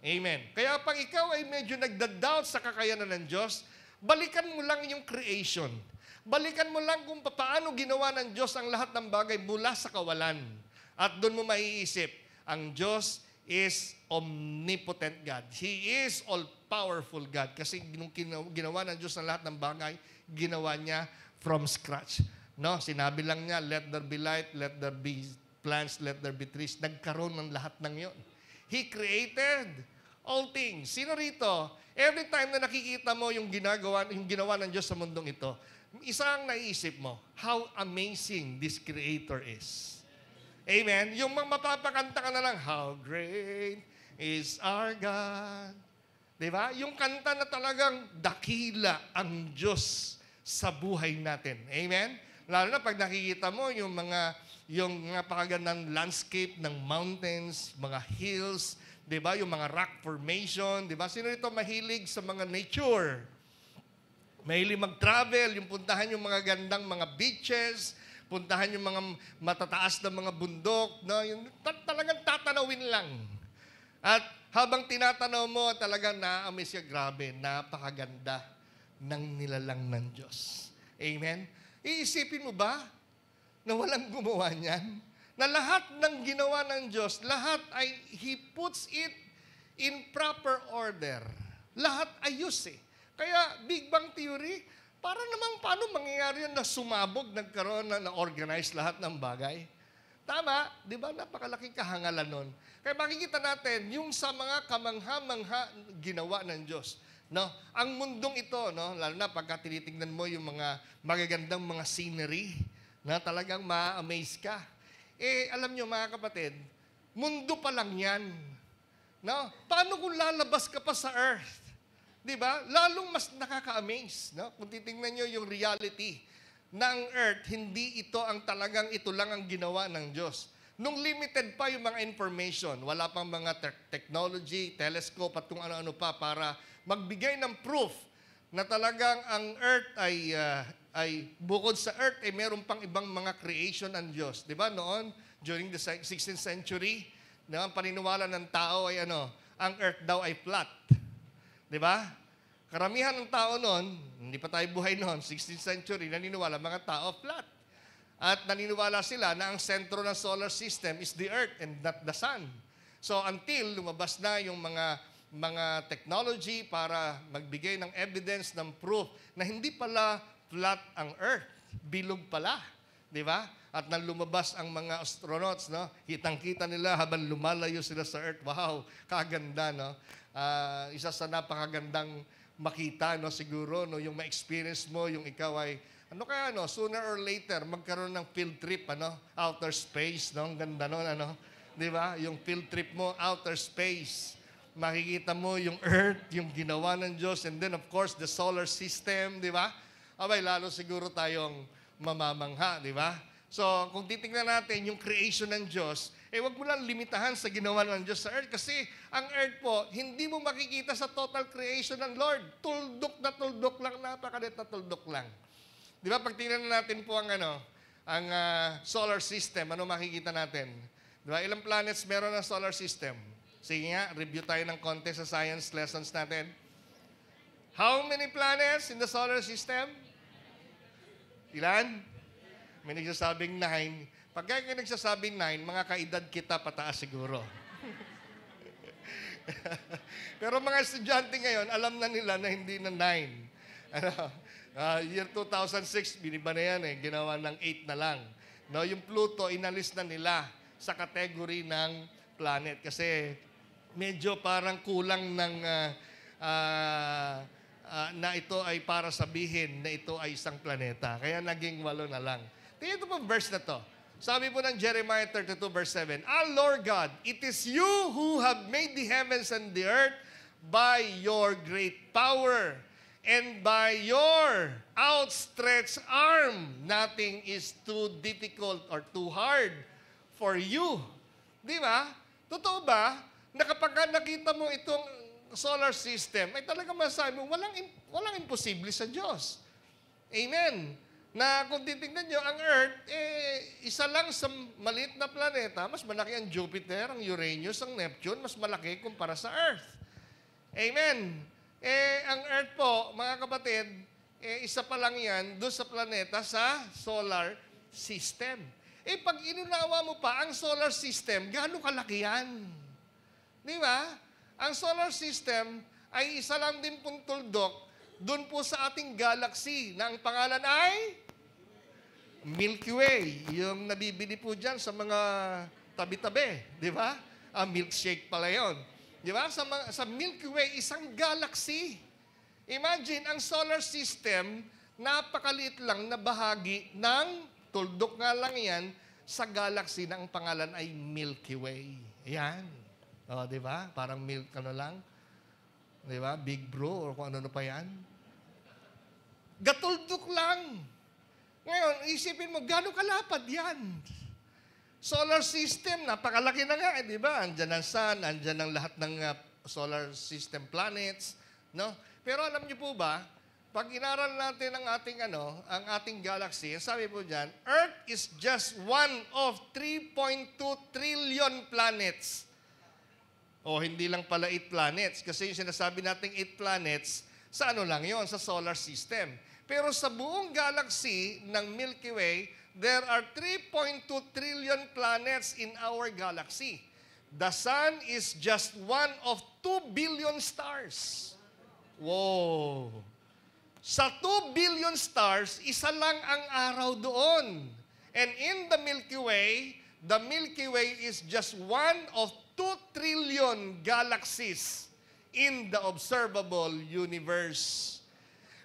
Speaker 3: Amen. Kaya pag ikaw ay medyo nagda-doubt sa kakayanan ng Diyos, balikan mo lang yung creation. Balikan mo lang kung paano ginawa ng Diyos ang lahat ng bagay mula sa kawalan. At doon mo maiisip, ang Diyos is omnipotent God. He is all-powerful God. Kasi nung ginawa ng Diyos ang lahat ng bagay, ginawa niya from scratch. No? Sinabi lang niya, let there be light, let there be plants, let there be trees. Nagkaroon ng lahat ng yon. He created all things. Sino rito? Every time na nakikita mo yung ginawa ng Diyos sa mundong ito, isang naisip mo, how amazing this Creator is. Amen? Yung mapapakanta ka na lang, how great is our God. Diba? Yung kanta na talagang dakila ang Diyos sa buhay natin. Amen? Lalo na pag nakikita mo yung napakagandang landscape ng mountains, mga hills, diba? Yung mga rock formation, diba? Sino rito mahilig sa mga nature? Mahilig mag-travel, yung puntahan yung mga gandang mga beaches, puntahan yung mga matataas na mga bundok, no? Yung talagang tatanawin lang. At habang tinatanaw mo, talagang na-amaze ka, grabe, napakaganda ng nilalang ng Diyos. Amen? Iisipin mo ba na walang gumawa niyan? Na lahat ng ginawa ng Diyos, lahat ay He puts it in proper order. Lahat ayos eh. Kaya Big Bang Theory, para namang paano mangyayari yan na sumabog, nagkaroon na organize lahat ng bagay? Tama, di ba? Napakalaking kahangalan nun. Kaya makikita natin, yung sa mga kamangha-mangha ginawa ng Diyos. No? Ang mundong ito, no? Lalo na pagka tinitingnan mo yung mga magagandang mga scenery, na talagang ma-amaze ka. Alam nyo mga kapatid, mundo pa lang yan. No? Paano kung lalabas ka pa sa earth? Di ba? Lalong mas nakaka-amaze. No? Kung titingnan nyo yung reality ng earth, hindi ito ito lang ang ginawa ng Diyos. Nung limited pa yung mga information, wala pang mga technology, telescope at kung ano-ano pa para magbigay ng proof na talagang ang earth ay bukod sa earth ay meron pang ibang mga creation ng Diyos. Di ba noon, during the 16th century, ang paniniwala ng tao ay ang earth daw ay flat. Di ba? Karamihan ng tao noon, hindi pa tayo buhay noon, 16th century, naniniwala mga tao flat. At naniniwala sila na ang sentro ng solar system is the earth and not the sun. So until lumabas na yung mga technology para magbigay ng evidence, ng proof na hindi pala flat ang earth, bilog pala. Di ba? At nang lumabas ang mga astronauts, no? Kitang-kita nila habang lumalayo sila sa earth. Wow, kaganda, no? Isa sa napakagandang makita, no? Siguro, no? Yung ma-experience mo, yung ikaw ay, sooner or later, magkaroon ng field trip, outer space, no? Ang ganda nun, Di ba? Yung field trip mo, outer space. Makikita mo yung earth, yung ginawa ng Diyos, and then, of course, the solar system, di ba? Abay, lalo siguro tayong mamamangha, di ba? So, kung titingnan natin yung creation ng Diyos, wag mo lang limitahan sa ginawa ng Diyos sa earth kasi ang earth po, hindi mo makikita sa total creation ng Lord. Tuldok na tuldok lang, napakalit na tuldok lang. Di ba? Pag tingnan natin po ang solar system, ano makikita natin? Di ba? Ilang planets meron ng solar system? Sige nga, review tayo ng konti sa science lessons natin. How many planets in the solar system? Ilan? May nagsasabing 9. Pag kaya nagsasabing 9, mga kaedad kita pataas siguro. Pero mga estudyante ngayon, alam na nila na hindi na 9. Year 2006, biniba na yan ginawa ng 8 na lang. No, yung Pluto, inalis na nila sa category ng planet kasi medyo parang kulang ng na ito ay para sabihin na ito ay isang planeta. Kaya naging 8 na lang. Tingnan ito po verse na to. Sabi po ng Jeremiah 32 verse 7, Lord God, it is you who have made the heavens and the earth by your great power and by your outstretched arm. Nothing is too difficult or too hard for you. Di ba? Totoo ba na kapag nakita mo itong solar system, ay talaga masasabi mo, walang imposible sa Diyos. Amen. Na kung titignan nyo, ang Earth, isa lang sa maliit na planeta, mas malaki ang Jupiter, ang Uranus, ang Neptune, mas malaki kumpara sa Earth. Amen. Ang Earth po, mga kapatid, isa pa lang yan doon sa planeta sa solar system. Pag inunawa mo pa ang solar system, gaano kalaki yan? Di ba? Ang solar system ay isa lang din pong tuldok doon po sa ating galaxy na ang pangalan ay Milky Way. Yung nabibili po dyan sa mga tabi-tabi. Di ba? Milkshake pala yun. Di ba? Sa Milky Way, isang galaxy. Imagine, ang solar system, napakaliit lang na bahagi ng tuldok nga lang yan sa galaxy na ang pangalan ay Milky Way. Ayan. O, di ba? Parang milk lang. Di ba? Big Bro or kung ano pa yan. Gatuldok lang. Ngayon, isipin mo, gano'ng kalapad yan? Solar system, napakalaki na nga, di ba? Andyan ang sun, andyan ang lahat ng solar system planets, no? Pero alam niyo po ba, pag inaral natin ang ating galaxy, sabi po diyan, Earth is just one of 3.2 trillion planets. O hindi lang pala 8 planets, kasi yung sinasabi nating 8 planets, sa lang yon, sa solar system. Pero sa buong galaxy ng Milky Way, there are 3.2 trillion planets in our galaxy. The sun is just one of 2 billion stars. Wow! Sa 2 billion stars, isa lang ang araw doon. And in the Milky Way is just one of 2 trillion galaxies in the observable universe.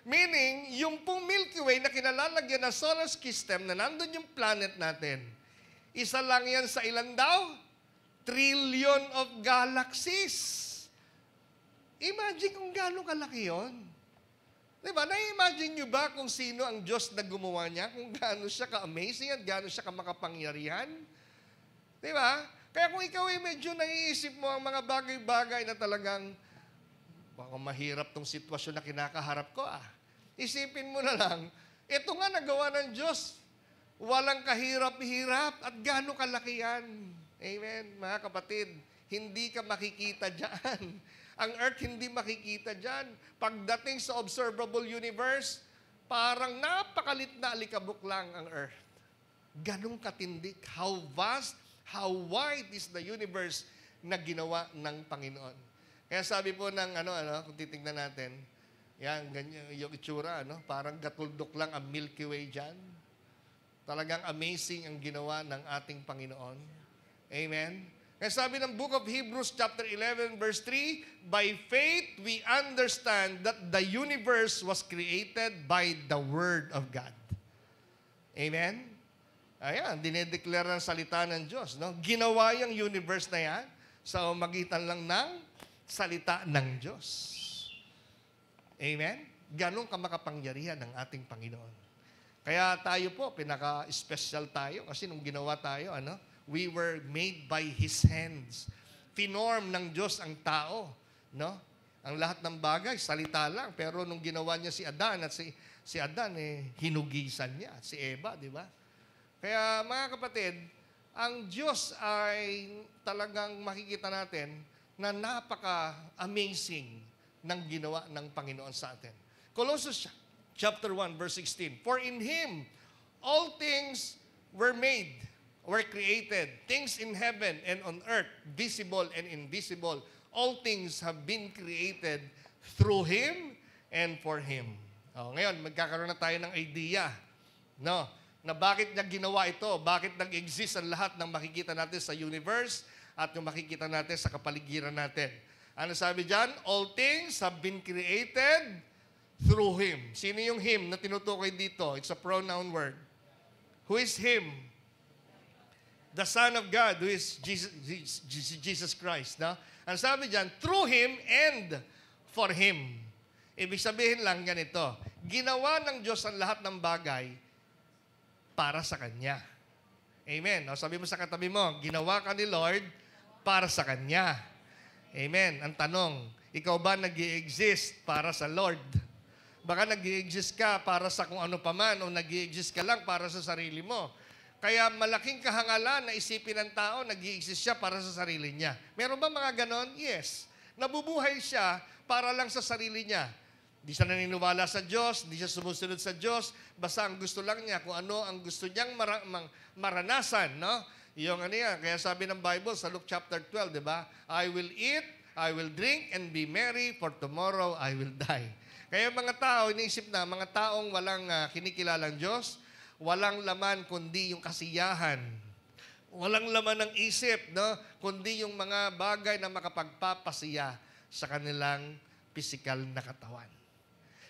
Speaker 3: Meaning, yung pong Milky Way na kinalalagyan ng solar system na nandun yung planet natin, isa lang yan sa ilan daw? Trillion of galaxies. Imagine kung gaano kalaki yun. Diba? Na-imagine nyo ba kung sino ang Diyos na gumawa niya? Kung gaano siya ka-amazing at gaano siya ka-makapangyarihan? Diba? Kaya kung ikaw ay medyo naiisip mo ang mga bagay-bagay na talagang baka mahirap tong sitwasyon na kinakaharap ko Isipin mo na lang, ito nga nagawa ng Diyos. Walang kahirap-hirap at gaano kalaki yan. Amen, mga kapatid. Hindi ka makikita dyan. Ang Earth hindi makikita dyan. Pagdating sa observable universe, parang napakalit na alikabok lang ang Earth. Ganong katindik. How vast, how wide is the universe na ginawa ng Panginoon. Kaya sabi po ng kung titingnan natin, yan, ganyan, yung itsura, parang gatuldok lang ang Milky Way dyan. Talagang amazing ang ginawa ng ating Panginoon. Amen? Kaya sabi ng Book of Hebrews chapter 11 verse 3, by faith we understand that the universe was created by the Word of God. Amen? Ayan, dinedeklara ng salita ng Diyos. Ginawa yung universe na yan sa magitan lang ng salita ng Diyos. Amen? Ganun kamakapangyarihan ng ating Panginoon. Kaya tayo po, pinaka-special tayo kasi nung ginawa tayo, we were made by His hands. Finorm ng Diyos ang tao. No? Ang lahat ng bagay, salita lang. Pero nung ginawa niya si Adan at si Adan, hinugisan niya. Si Eva, di ba? Kaya mga kapatid, ang Diyos ay talagang makikita natin na napaka-amazing ng ginawa ng Panginoon sa atin. Colossians chapter 1, verse 16. For in Him, all things were made, were created, things in heaven and on earth, visible and invisible. All things have been created through Him and for Him. Ngayon, magkakaroon na tayo ng idea, na bakit niya ginawa ito, bakit nag-exist ang lahat ng makikita natin sa universe at yung makikita natin sa kapaligiran natin. Ano sabi dyan? All things have been created through Him. Sino yung Him na tinutukoy dito? It's a pronoun word. Who is Him? The Son of God, who is Jesus Christ. No? Ang sabi dyan, through Him and for Him. Ibig sabihin lang ganito, ginawa ng Diyos ang lahat ng bagay para sa Kanya. Amen. O, sabi mo sa katabi mo, ginawa ka ni Lord para sa Kanya. Amen. Ang tanong, ikaw ba nag-i-exist para sa Lord? Baka nag-i-exist ka para sa kung ano paman o nag-i-exist ka lang para sa sarili mo. Kaya malaking kahangalan na isipin ng tao, nag-i-exist siya para sa sarili niya. Meron ba mga ganon? Yes. Nabubuhay siya para lang sa sarili niya. Di siya naniniwala sa Diyos, di siya sumusunod sa Diyos, basta ang gusto lang niya kung ano ang gusto niyang maranasan, no? Yung ano yan, kaya sabi ng Bible sa Luke chapter 12, di ba? I will eat, I will drink, and be merry, for tomorrow I will die. Kaya mga tao, iniisip na, mga taong walang kinikilalang Diyos, walang laman kundi yung kasiyahan. Walang laman ng isip, no? Kundi yung mga bagay na makapagpapasiya sa kanilang pisikal na katawan.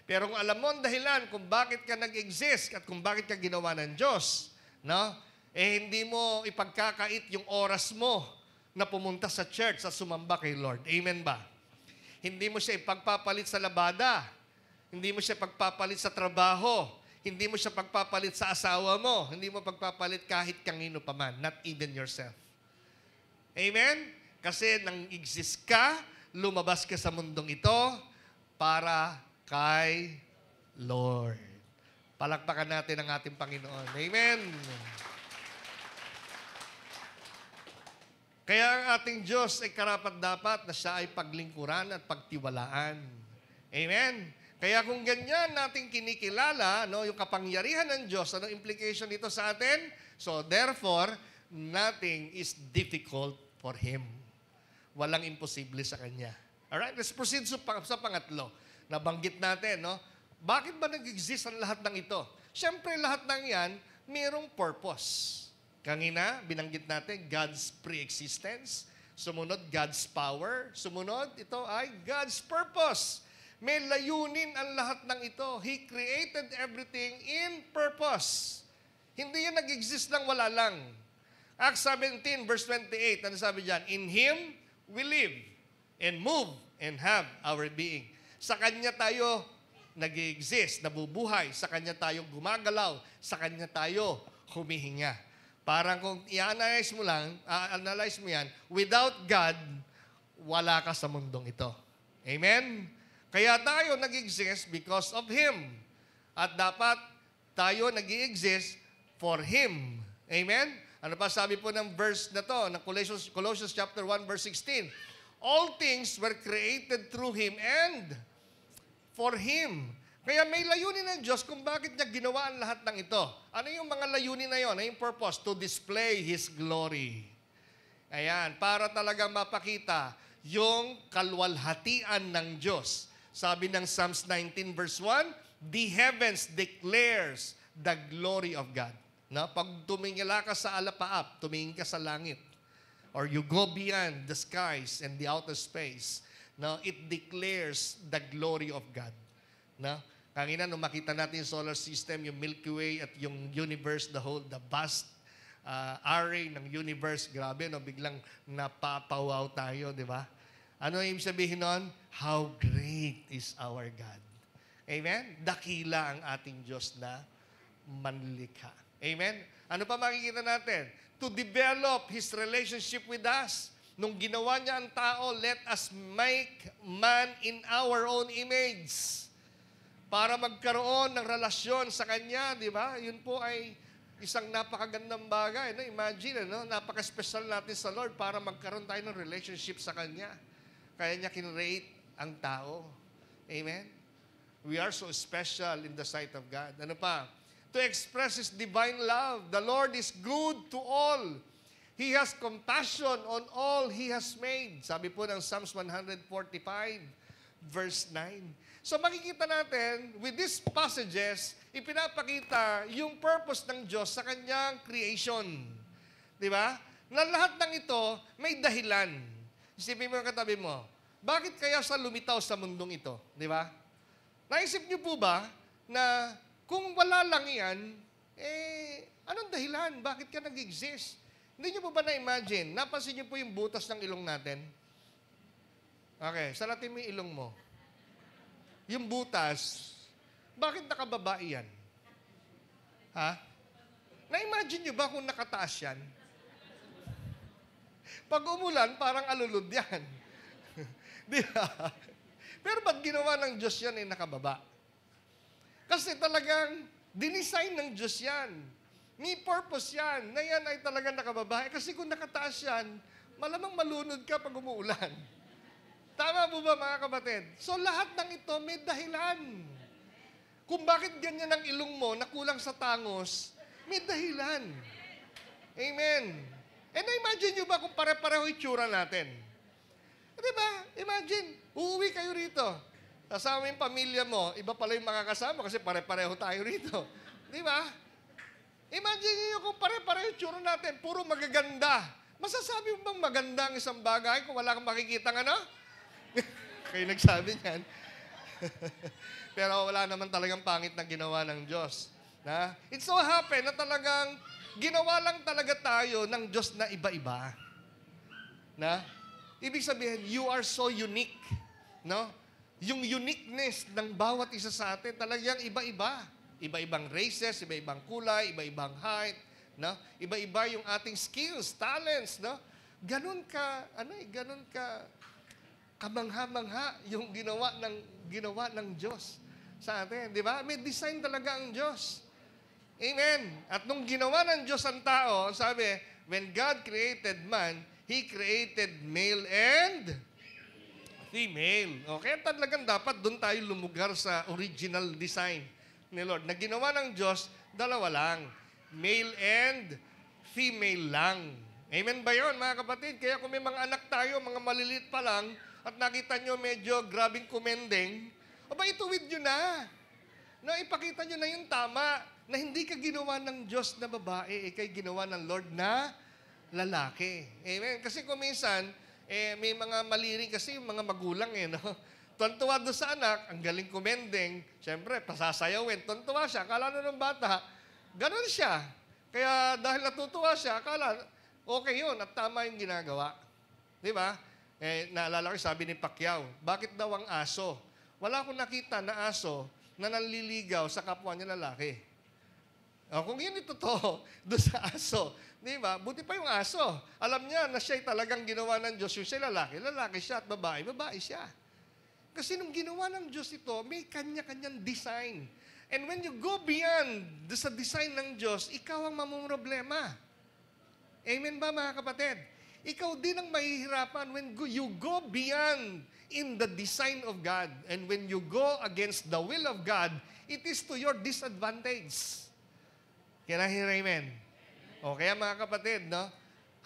Speaker 3: Pero kung alam mo ang dahilan kung bakit ka nag-exist at kung bakit ka ginawa ng Diyos, no? Hindi mo ipagkakait yung oras mo na pumunta sa church at sumamba kay Lord. Amen ba? Hindi mo siya ipagpapalit sa labada. Hindi mo siya pagpapalit sa trabaho. Hindi mo siya pagpapalit sa asawa mo. Hindi mo pagpapalit kahit kanino pa man, not even yourself. Amen? Kasi nang exist ka, lumabas ka sa mundong ito para kay Lord. Palakpakan natin ang ating Panginoon. Amen. Kaya ang ating Diyos ay karapat-dapat na siya ay paglingkuran at pagtiwalaan. Amen. Kaya kung ganyan nating kinikilala, no, yung kapangyarihan ng Diyos, anong implication nito sa atin? So therefore, nothing is difficult for Him. Walang imposible sa Kanya. Alright, let's proceed sa pangatlo. Nabanggit natin, no? Bakit ba nag-exist ang lahat ng ito? Siyempre, lahat ng yan, mayroong purpose. Kanina, binanggit natin, God's pre-existence. Sumunod, God's power. Sumunod, ito ay God's purpose. May layunin ang lahat ng ito. He created everything in purpose. Hindi yan nag-exist lang, wala lang. Acts 17, verse 28, ano sabi dyan? In Him, we live and move and have our being. Sa Kanya tayo nag-i-exist, nabubuhay. Sa Kanya tayo gumagalaw. Sa Kanya tayo humihinga. Parang kung i-analyze mo lang, analyze mo yan, without God, wala ka sa mundong ito. Amen? Kaya tayo nag-exist because of Him. At dapat tayo nag-i-exist for Him. Amen? Ano pa sabi po ng verse na to, ng Colossians chapter 1, verse 16? All things were created through Him and for Him. Kaya may layunin ng Diyos kung bakit niya ginawa ang lahat ng ito. Ano yung mga layunin na yon? Ano yung purpose? To display His glory. Ayan, para talagang mapakita yung kalwalhatian ng Diyos. Sabi ng Psalms 19 verse 1, the heavens declares the glory of God. No? Pag tumingala ka sa alapaap, tumingin ka sa langit, or you go beyond the skies and the outer space, no, it declares the glory of God. No? Kanina, nung makita natin yung solar system, yung Milky Way at yung universe, the vast array ng universe, grabe, no? Biglang napapawaw tayo, di ba? Ano yung sabihin nun? How great is our God. Amen? Dakila ang ating Diyos na manlikha. Amen? Ano pa makikita natin? To develop His relationship with us. Nung ginawa niya ang tao, let us make man in our own image. Para magkaroon ng relasyon sa Kanya, di ba? Yun po ay isang napakagandang bagay. No? Imagine, no? Napaka-special natin sa Lord para magkaroon tayo ng relationship sa Kanya. Kaya niya kinreate ang tao. Amen? We are so special in the sight of God. Ano pa? To express His divine love. The Lord is good to all. He has compassion on all He has made. Sabi po ng Psalms 145, verse 9. So makikita natin, with these passages, ipinapakita yung purpose ng Diyos sa kanyang creation. Di ba? Na lahat ng ito may dahilan. Isipin mo yung katabi mo, bakit kaya siya lumitaw sa mundong ito? Di ba? Naisip niyo po ba na kung wala lang yan, anong dahilan? Bakit ka nag-exist? Hindi niyo po ba na-imagine? Napansin niyo po yung butas ng ilong natin? Okay, salatin mo yung ilong mo. Yung butas, bakit nakababa yan? Ha? Na-imagine nyo ba kung nakataas yan? Pag umulan, parang alulod yan. Di ba? Pero ba't ginawa ng Diyos yan nakababa? Kasi talagang dinisign ng Diyos yan. May purpose yan, na yan ay talagang nakababa. Kasi kung nakataas yan, malamang malunod ka pag umuulan. Tama po ba mga kapatid? So lahat ng ito may dahilan. Kung bakit ganyan ang ilong mo na kulang sa tangos, may dahilan. Amen. And imagine nyo ba kung pare-pareho itsura natin? Di ba? Imagine, uuwi kayo rito. Kasama yung pamilya mo, iba pala yung makakasama kasi pare-pareho tayo rito. Di ba? Imagine nyo kung pare-pareho itsura natin, puro magaganda. Masasabi mo bang maganda ang isang bagay kung wala kang makikita ng ano? Kayo nagsabi niyan. Pero wala naman talagang pangit na ginawa ng Diyos. Na? It so happen na talagang ginawa lang talaga tayo ng Diyos na iba-iba. Na? Ibig sabihin, you are so unique. No? Yung uniqueness ng bawat isa sa atin, talagang iba-iba. Iba-ibang races, iba-ibang kulay, iba-ibang height. No? Iba-iba yung ating skills, talents. No? Ganun ka kamangha-mangha yung ginawa ng Diyos sa atin, di ba? May design talaga ang Diyos. Amen. At nung ginawa ng Diyos ang tao, sabi, when God created man, He created male and female. Okay, talagang dapat doon tayo lumugar sa original design ni Lord. Na ginawa ng Diyos, dalawa lang. Male and female lang. Amen ba yun, mga kapatid? Kaya kung may mga anak tayo, mga maliliit pa lang, at nakita nyo medyo grabing kumendeng, aba ituwid nyo na. No, ipakita nyo na yung tama, na hindi ka ginawa ng Diyos na babae, ikay ginawa ng Lord na lalaki. Amen? Kasi kung minsan, may mga maliring kasi yung mga magulang no? Tuntua doon sa anak, ang galing kumendeng, siyempre, pasasayawin, tuntua siya, akala na ng bata, ganun siya. Kaya dahil natutuwa siya, akala, okay yun, at tama yung ginagawa. Di ba? Naalala ko, sabi ni Pacquiao, bakit daw ang aso? Wala akong nakita na aso na nanliligaw sa kapwa niya lalaki. Kung yun totoo, doon sa aso, di ba? Buti pa yung aso. Alam niya na siya'y talagang ginawa ng Diyos. Yung siya lalaki, lalaki siya at babae, babae siya. Kasi nung ginawa ng Diyos ito, may kanya-kanyang design. And when you go beyond sa design ng Diyos, ikaw ang mamumroblema. Amen ba mga kapatid? Ikaw din ang mahihirapan when you go beyond in the design of God. And when you go against the will of God, it is to your disadvantage. Can I hear amen? O kaya mga kapatid, no?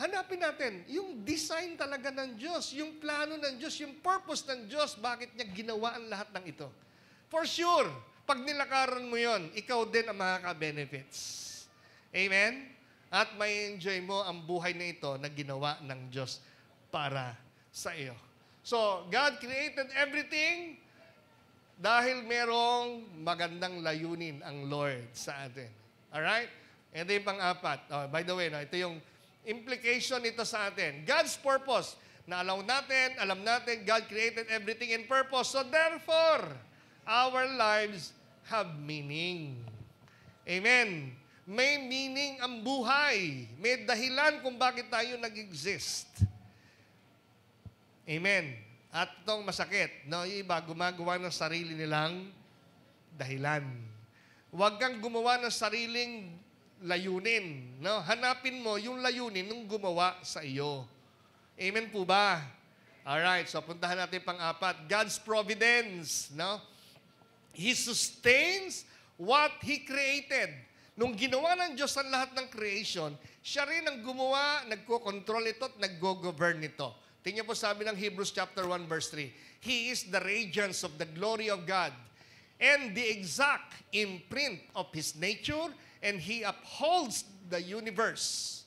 Speaker 3: Hanapin natin yung design talaga ng Diyos, yung plano ng Diyos, yung purpose ng Diyos, bakit niya ginawa ang lahat ng ito. For sure, pag nilakaran mo yon, ikaw din ang makaka-benefits. Amen? At may enjoy mo ang buhay na ito na ginawa ng Diyos para sa iyo. So, God created everything dahil merong magandang layunin ang Lord sa atin. Alright? Ito yung pang-apat. By the way, ito yung implication nito sa atin. God's purpose. Na alam natin, God created everything in purpose. So therefore, our lives have meaning. Amen. May meaning ang buhay. May dahilan kung bakit tayo nag-exist. Amen. At itong masakit, no? Yung iba, gumagawa ng sarili nilang dahilan. Huwag kang gumawa ng sariling layunin. No? Hanapin mo yung layunin nung gumawa sa iyo. Amen po ba? Alright, so puntahan natin pang-apat. God's providence. No? He sustains what He created. Nung ginawa ng Diyos ang lahat ng creation, siya rin ang gumawa, nagko-control ito at naggo-govern ito. Tingnan po sabi ng Hebrews chapter 1 verse 3. He is the radiance of the glory of God and the exact imprint of His nature, and He upholds the universe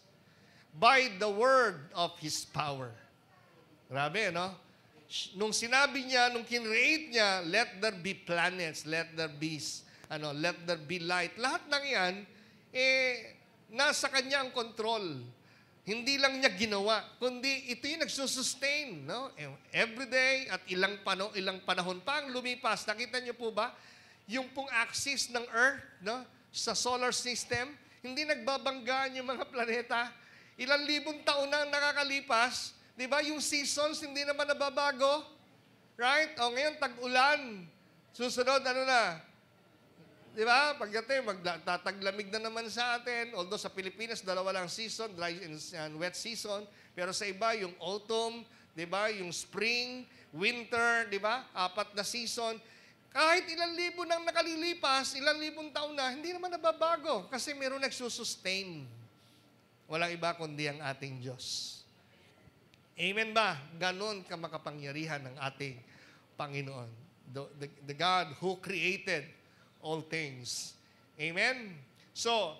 Speaker 3: by the word of His power. Grabe, no? Nung sinabi niya, nung kinreate niya, let there be planets, let there be light. Lahat ng yan, nasa kanya ang control. Hindi lang niya ginawa, kundi ito yung nagsusustain. No? Every day at ilang panahon pa ang lumipas. Nakita niyo po ba? Yung pong axis ng Earth, no? Sa solar system, hindi nagbabanggaan yung mga planeta. Ilang libong taon na ang nakakalipas. Di ba? Yung seasons, hindi naman nababago. Right? O ngayon, tag-ulan. Susunod, ano na? Di ba? Pagdating, magtataglamig na naman sa atin. Although sa Pilipinas, dalawa lang season, dry and wet season. Pero sa iba, yung autumn, di ba? Yung spring, winter, di ba? 4 na season. Kahit ilang libo nang nakalilipas, ilang libong taon na, hindi naman nababago. Kasi meron nagsusustain. Walang iba kundi ang ating Diyos. Amen ba? Ganon ka makapangyarihan ng ating Panginoon. The God who created all things. Amen? So,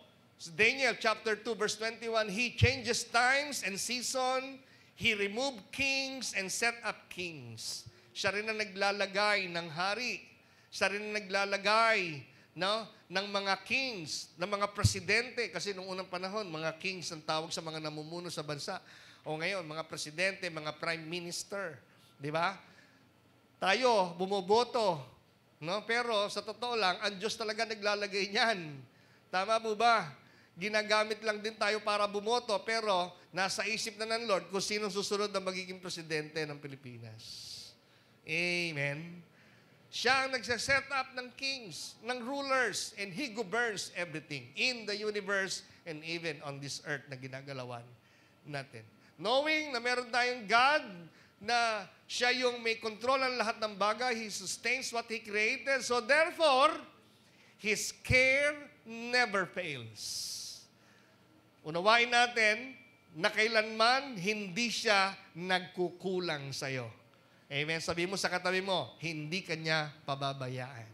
Speaker 3: Daniel chapter 2 verse 21, He changes times and season. He removed kings and set up kings. Siya rin ang naglalagay ng hari. Siya rin ang naglalagay, no, ng mga kings, ng mga presidente. Kasi noong unang panahon, mga kings ang tawag sa mga namumuno sa bansa. O ngayon, mga presidente, mga prime minister. Di ba? Tayo, bumoboto. No? Pero sa totoo lang, ang Diyos talaga naglalagay niyan. Tama po ba? Ginagamit lang din tayo para bumoto, pero nasa isip na ng Lord kung sino susunod na magiging presidente ng Pilipinas. Amen? Siya ang nagsaset up ng kings, ng rulers, and He governs everything in the universe and even on this earth na ginagalawan natin. Knowing na meron tayong God na siya yung may control ng lahat ng bagay. He sustains what He created. So therefore, His care never fails. Unawain natin na kailanman hindi siya nagkukulang sa'yo. Amen? Sabi mo sa katabi mo, hindi kanya pababayaan.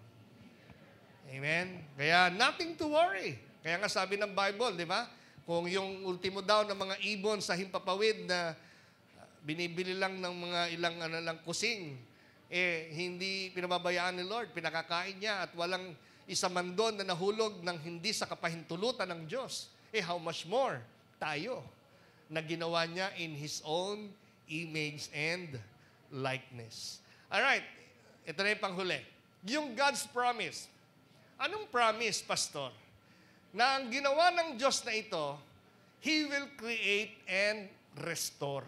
Speaker 3: Amen? Kaya nothing to worry. Kaya nga sabi ng Bible, di ba? Kung yung ultimo daw ng mga ibon sa himpapawid na binibili lang ng mga ilang kusing, hindi pinababayaan ni Lord, pinakakain niya at walang isa man doon na nahulog ng hindi sa kapahintulutan ng Diyos. How much more tayo na ginawa niya in His own image and likeness. Alright, ito na yung panghuli. Yung God's promise. Anong promise, Pastor? Na ang ginawa ng Diyos na ito, He will create and restore.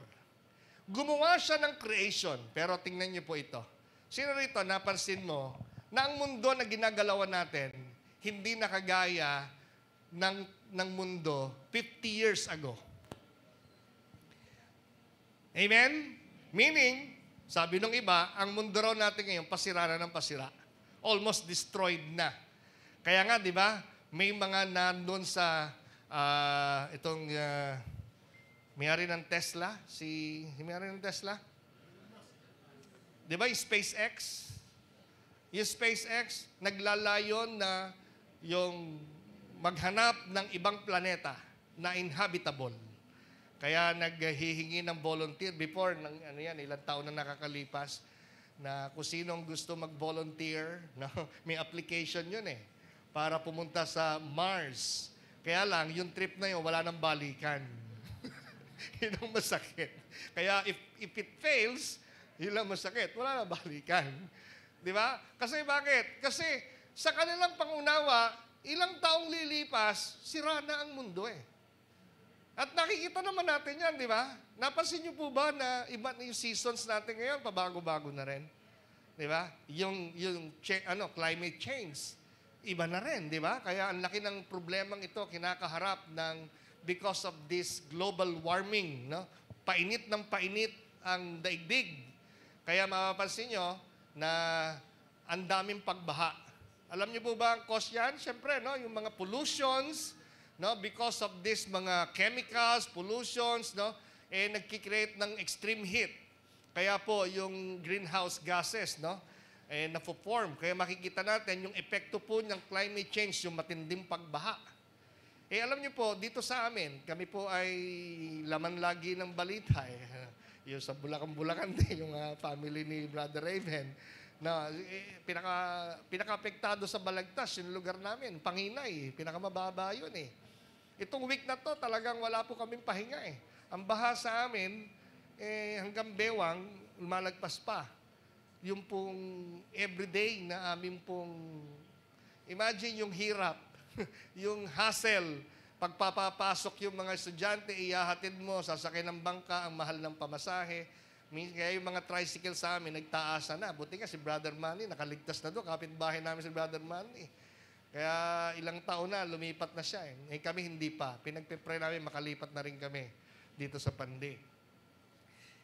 Speaker 3: Gumawa siya ng creation, pero tingnan niyo po ito. Sino rito, napansin mo, na ang mundo na ginagalawan natin, hindi nakagaya ng mundo 50 years ago. Amen? Meaning, sabi nung iba, ang mundo raw natin ngayon, pasira na ng pasira. Almost destroyed na. Kaya nga, di ba, may mga nandun sa may-ari ng Tesla, may-ari ng Tesla? Di ba yung SpaceX? Yung SpaceX, naglalayon na yung maghanap ng ibang planeta na inhabitable. Kaya naghihingi ng volunteer before, ilang taon na nakakalipas, na kung sinong gusto mag-volunteer, no? May application yun para pumunta sa Mars. Kaya lang, yung trip na yun, wala nang balikan. Yun ang masakit. Kaya if it fails, yun lang masakit. Wala nang balikan. Di ba? Kasi bakit? Kasi sa kanilang pangunawa, ilang taong lilipas, sira na ang mundo At nakikita naman natin yan, di ba? Napansin niyo po ba na iba na yung seasons natin ngayon, pabago-bago na rin? Di ba? Yung climate change, iba na rin, di ba? Kaya ang laki ng problemang ito, kinakaharap because of this global warming, no? Painit ng painit ang daigdig. Kaya mapapansin nyo na ang daming pagbaha. Alam niyo po ba ang cause yan? Siyempre, no? Yung mga pollutions, no? Because of this mga chemicals, pollutions, no? Nagkikreate ng extreme heat. Kaya po yung greenhouse gases, no? Na-form. Kaya makikita natin yung epekto po ng climate change, yung matinding pagbaha. Alam niyo po, dito sa amin, kami po ay laman lagi ng balita. Yung sa Bulacan-Bulacan din, yung family ni Brother Raven, na pinaka-apektado sa Balagtas, yung lugar namin, Panginay, pinakamababa yun eh. Itong week na to, talagang wala po kaming pahinga eh. Ang baha sa amin, hanggang bewang, lumalagpas pa. Yung pong everyday na amin pong, imagine yung hirap, yung hassle, pagpapapasok yung mga estudyante, iyahatid mo, sasakay ng bangka, ang mahal ng pamasahe. Kaya yung mga tricycle sa amin, nagtaasa na. Buti nga si Brother Manny, nakaligtas na doon. Kapitbahay namin si Brother Manny. Kaya ilang taon na, lumipat na siya. Kami hindi pa. Pinagpipray namin, makalipat na rin kami dito sa Pandi.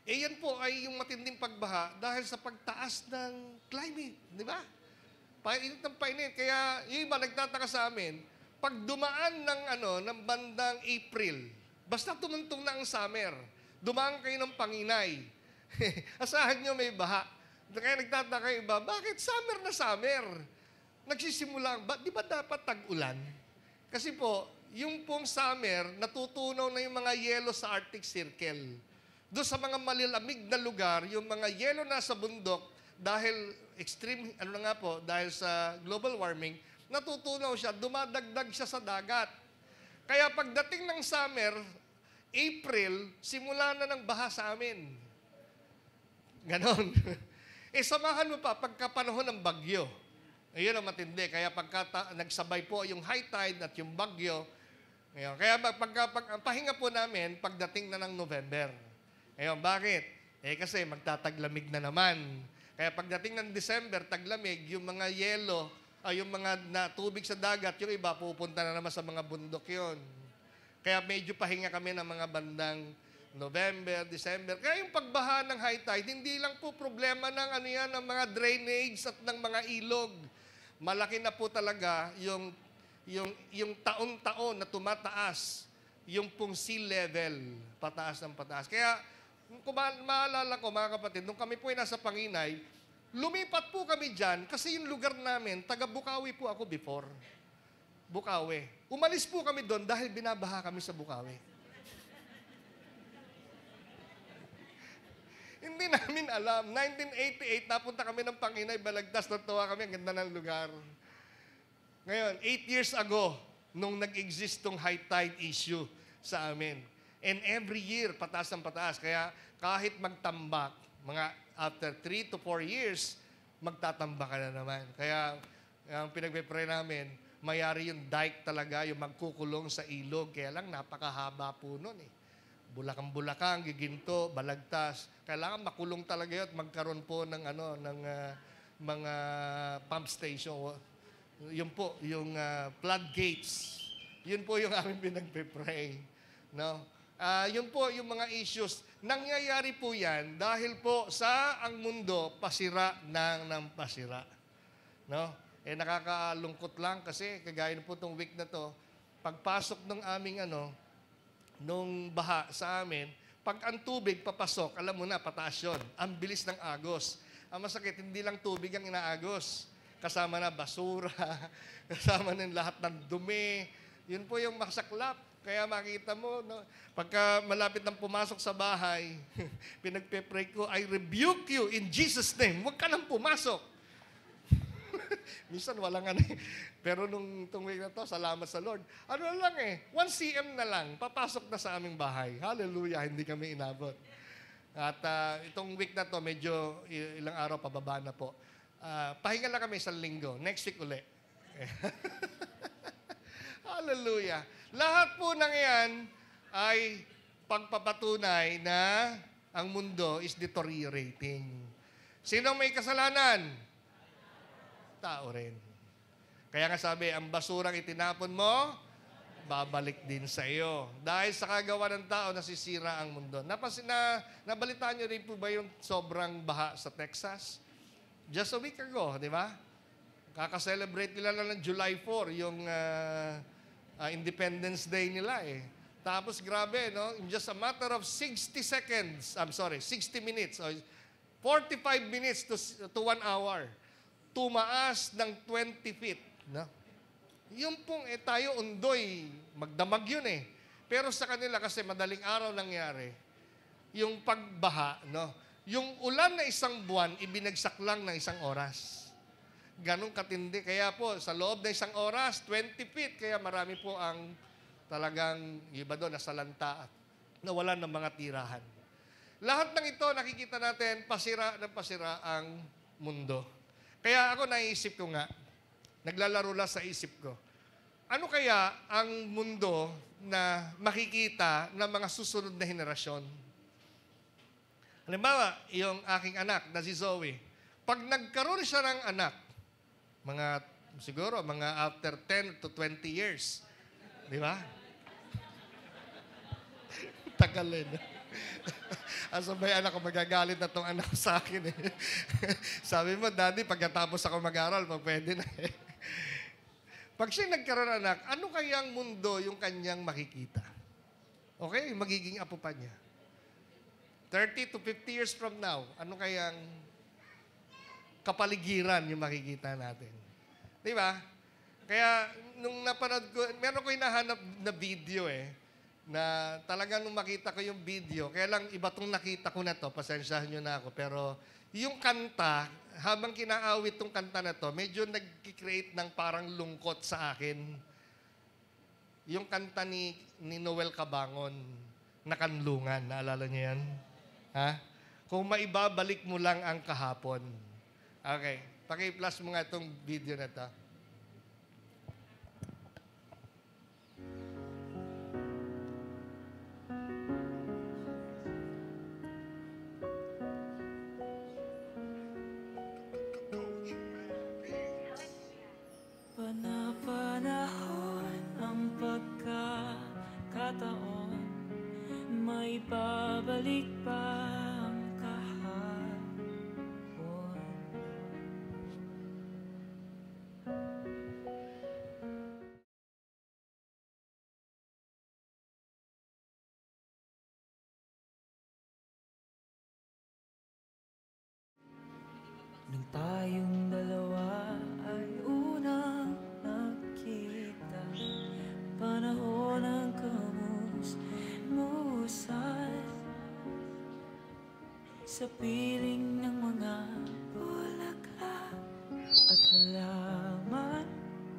Speaker 3: Yan po ay yung matinding pagbaha dahil sa pagtaas ng climate. Di ba? Painit ng painit. Kaya yung iba nagtataka sa amin, pag dumaan ng bandang April, basta tumuntong na ang summer, dumaan kayo ng Panginay. Asahan nyo may baha. Kaya nagtataka yung iba, bakit summer na summer? Nagsisimula, di ba dapat tag-ulan? Kasi po, yung pong summer, natutunaw na yung mga yelo sa Arctic Circle. Doon sa mga malilamig na lugar, yung mga yelo na sa bundok, dahil extreme, dahil sa global warming, natutunaw siya, dumadagdag siya sa dagat. Kaya pagdating ng summer, April, simula na ng baha sa amin. Ganon. Samahan mo pa pagkapanahon ng bagyo. Ayun ang matindi. Kaya nagsabay po yung high tide at yung bagyo. Ngayon, kaya ang pahinga po namin pagdating na ng November. Ngayon, bakit? Kasi magtataglamig na naman. Kaya pagdating ng December, taglamig, yung mga yelo, yung mga tubig sa dagat, yung iba pupunta na naman sa mga bundok yon. Kaya medyo pahinga kami ng mga bandang November, December. Kaya yung pagbaha ng high tide, hindi lang po problema ng ng mga drainage at ng mga ilog. Malaki na po talaga yung taon-taon na tumataas yung pong sea level, pataas ng pataas. Kaya kung maalala ko mga kapatid, nung kami po ay nasa Panginay, lumipat po kami dyan kasi yung lugar namin, taga Bukawi po ako before. Bukawi. Umalis po kami doon dahil binabaha kami sa Bukawi. Hindi namin alam. 1988, napunta kami ng Panginay, Balagtas, natuwa kami, ang ganda ng lugar. Ngayon, 8 years ago, nung nag-exist tong high tide issue sa amin. And every year, pataas ng pataas. Kaya kahit magtambak, mga after 3 to 4 years, magtatambak ka na naman. Kaya ang pinagpipray namin, mayari yung dike talaga, yung magkukulong sa ilog. Kaya lang, napakahaba po nun eh. Bulacan-Bulacan, Giginto, Balagtas. Kailangan makulong talaga yun at magkaroon po ng mga pump station. Yun po, yung floodgates. Yun po yung aming pinagpipray. No? Yun po yung mga issues. Nangyayari po yan dahil po sa ang mundo pasira ng pasira. No? Nakakalungkot lang kasi kagaya po itong week na to, pagpasok ng aming nung baha sa amin, pag ang tubig papasok, alam mo na, pataas yun. Ang bilis ng agos. Ang masakit, hindi lang tubig ang inaagos. Kasama na basura, kasama na lahat ng dumi. Yun po yung masaklap. Kaya makita mo, no, pagka malapit ng pumasok sa bahay, pinagpe-pray ko, I rebuke you in Jesus' name. Huwag ka nang pumasok. Minsan walang Pero nung week na to, salamat sa Lord. Lang 1 cm na lang, papasok na sa aming bahay. Hallelujah, hindi kami inabot. At itong week na to, medyo ilang araw pababa na po. Pahinga lang kami 1 linggo. Next week uli. Hallelujah. Lahat po ng yan ay pagpapatunay na ang mundo is deteriorating. Sinong may kasalanan? Tao rin. Kaya nga sabi, ang basurang itinapon mo, babalik din sa iyo. Dahil sa kagawa ng tao, nasisira ang mundo. Nabalitaan niyo rin po ba yung sobrang baha sa Texas? Just a week ago, di ba? Kaka-celebrate nila lang ng July 4, yung Independence Day nila eh. Tapos grabe, no? In just a matter of 60 minutes, 45 minutes to 1 hour. Tumaas ng 20 feet. No? Yung pong tayo undoy, magdamag yun eh. Pero sa kanila kasi madaling araw nangyari, yung pagbaha, no? Yung ulan na isang buwan, ibinagsak lang ng isang oras. Ganong katindi. Kaya po, sa loob ng isang oras, 20 feet. Kaya marami po ang talagang, iba doon, nasa lanta at nawalan ng mga tirahan. Lahat ng ito, nakikita natin, pasira na pasira ang mundo. Kaya ako naisip ko nga, naglalaro lang sa isip ko, ano kaya ang mundo na makikita ng mga susunod na henerasyon? Halimbawa, yung aking anak na si Zoe, pag nagkaroon siya ng anak, siguro mga after 10 to 20 years, di ba? Tagalin. Asa ba yung anak ko, magagalit na itong anak ko sa akin eh. Sabi mo, Daddy, pagkatapos ako mag-aral, pwede na eh. Pag siya nagkaroon ng anak, ano kayang mundo yung kanyang makikita? Okay, magiging apo pa niya. 30 to 50 years from now, ano kayang kapaligiran yung makikita natin? Di ba? Kaya, nung napanood ko, meron ko hinahanap na video eh, na talagang nung makita ko yung video, kaya lang iba tong nakita ko na to, pasensyahan nyo na ako, pero yung kanta, habang kinaawit tong kanta na to, medyo nag-create ng parang lungkot sa akin. Yung kanta ni Noel Cabangon, na Kanlungan, naalala niyo yan? Ha? Kung maibabalik mo lang ang kahapon. Okay, paki-plus mo nga itong video na to.
Speaker 2: Panahon ang pagkakataon, may babalik pa ang kahapon. Nang tayong dalawa ay unang nakita, panahon ng kamus-musan, sa piling ng mga bulaklak at halaman,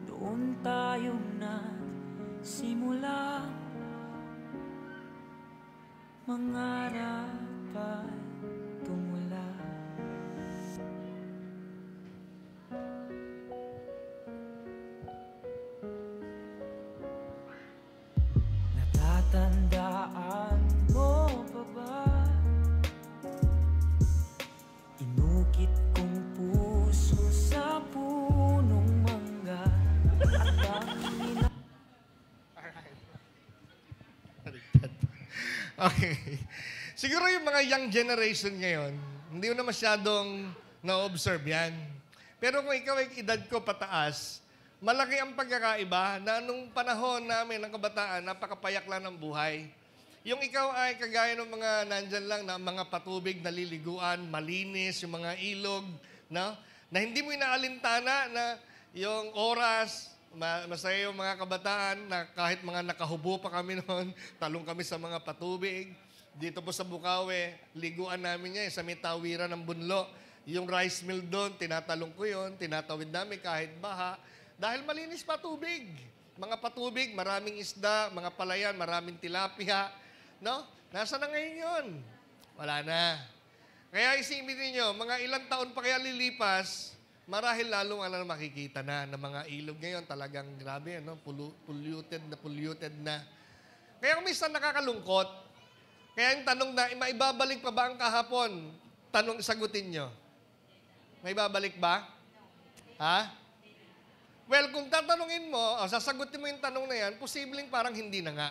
Speaker 2: doon tayong nagsimula mangarap at tumula. Natatandaan mo pa ba? Inukit kong puso sa punong mangga at ang
Speaker 3: Okay. Siguro yung mga young generation ngayon, hindi mo na masyadong na-observe yan. Pero kung ikaw ay edad ko pataas, malaki ang pagkakaiba na nung panahon namin ng kabataan, napakapayak lang ng buhay. Yung ikaw ay kagaya ng mga nandyan lang na mga patubig, naliliguan, malinis, yung mga ilog, no? Na hindi mo inaalintana na yung oras, masaya yung mga kabataan na kahit mga nakahubo pa kami noon, talong kami sa mga patubig. Dito po sa Bukawi, liguan namin niya sa may tawiran ng Bunlo. Yung rice mill doon, tinatalong ko yun, tinatawid namin kahit baha. Dahil malinis pa tubig. Mga patubig, maraming isda, mga palayan, maraming tilapia. No? Nasa na ngayon yun? Wala na. Kaya isipin niyo, mga ilang taon pa kaya lilipas, marahil lalong makikita na ng mga ilog ngayon. Talagang grabe, no? Polluted na. Kaya kung minsan nakakalungkot, kaya yung tanong na, maibabalik pa ba ang kahapon? Sagutin nyo. Maibabalik ba? Ha? Well, kung tatanungin mo, sasagutin mo yung tanong na yan, posibleng parang hindi na nga.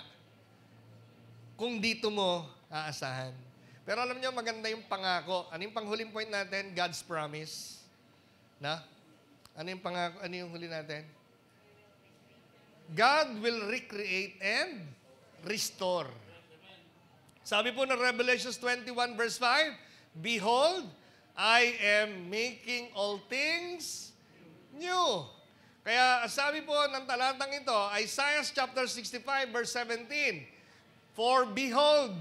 Speaker 3: Kung dito mo aasahan. Pero alam nyo, maganda yung pangako. Ano yung panghuling point natin? God's promise. Na? Ano yung pangako? Ano yung huli natin? God will recreate and restore. Sabi po ng Revelations 21 verse 5, Behold, I am making all things new. Kaya sabi po ng talatang ito, Isaiah chapter 65 verse 17, For behold,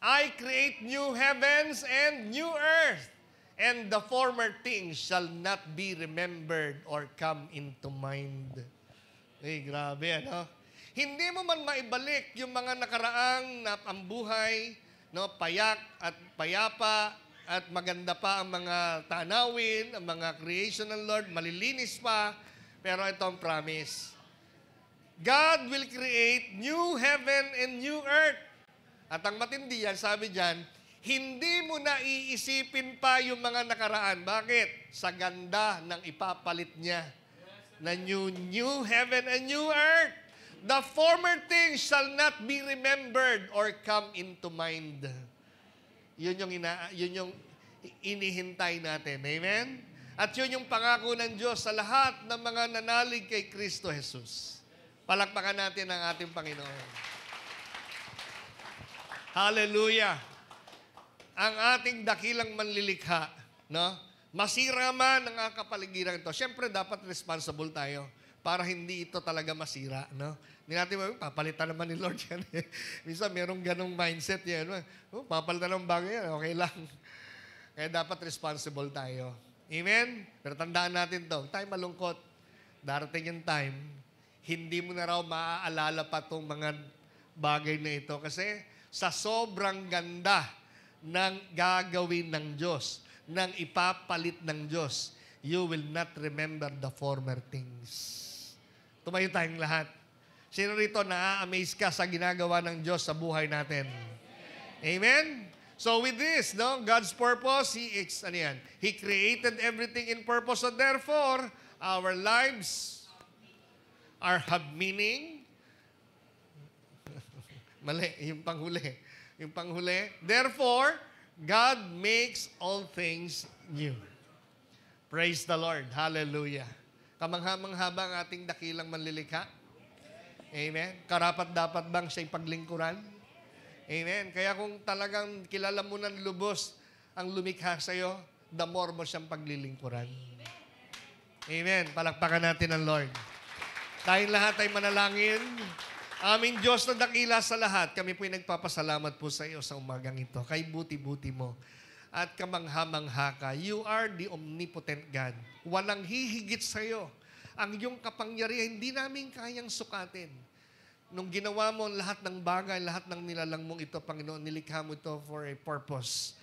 Speaker 3: I create new heavens and new earth, and the former things shall not be remembered or come into mind. Grabe, ano? Hindi mo man maibalik yung mga nakaraang na ang buhay, no, payak at payapa, at maganda pa ang mga tanawin, ang mga creation ng Lord, malilinis pa, pero ito ang promise. God will create new heaven and new earth. At ang matindi yan, sabi dyan, hindi mo na iisipin pa yung mga nakaraan. Bakit? Sa ganda ng ipapalit niya na new heaven and new earth. The former things shall not be remembered or come into mind. Yun yung inihintay natin. Amen? At yun yung pangako ng Diyos sa lahat ng mga nanalig kay Kristo Jesus. Palakpakan natin ang ating Panginoon. Hallelujah! Ang ating dakilang manlilikha, no? Masira man ang kapaligiran ito. Siyempre, dapat responsible tayo para hindi ito talaga masira, no? Hindi natin papalitan naman ni Lord yan. Minsan, merong ganong mindset yan. Papalitan ng bagay yan, okay lang. Kaya dapat responsible tayo. Amen? Pero tandaan natin to, tayo malungkot. Darating yung time, hindi mo na raw maaalala pa itong mga bagay na ito. Kasi sa sobrang ganda ng gagawin ng Diyos, ng ipapalit ng Diyos, you will not remember the former things. Tumayo tayong lahat. Sino rito na-amaze ka sa ginagawa ng Diyos sa buhay natin? Amen? So with this, no, God's purpose, He created everything in purpose. So therefore, our lives have meaning. Mali, yung panghuli. Yung panghuli. Therefore, God makes all things new. Praise the Lord. Hallelujah. Kamangha-mangha ba ang ating dakilang manlilikha? Amen. Karapat-dapat bang siya'y paglingkuran? Amen. Kaya kung talagang kilala mo ng lubos ang lumikha sa'yo, the more mo siyang paglilingkuran. Amen. Palakpakan natin ang Lord. Tayong lahat ay manalangin. Aming Diyos na dakila sa lahat, kami po'y nagpapasalamat po sa iyo sa umagang ito. Kay buti-buti mo. At kamangha-mangha ka. You are the omnipotent God. Walang hihigit sa iyo. Ang iyong kapangyarihan, hindi namin kayang sukatin. Nung ginawa mo lahat ng bagay, lahat ng nilalang mong ito, Panginoon, nilikha mo ito for a purpose.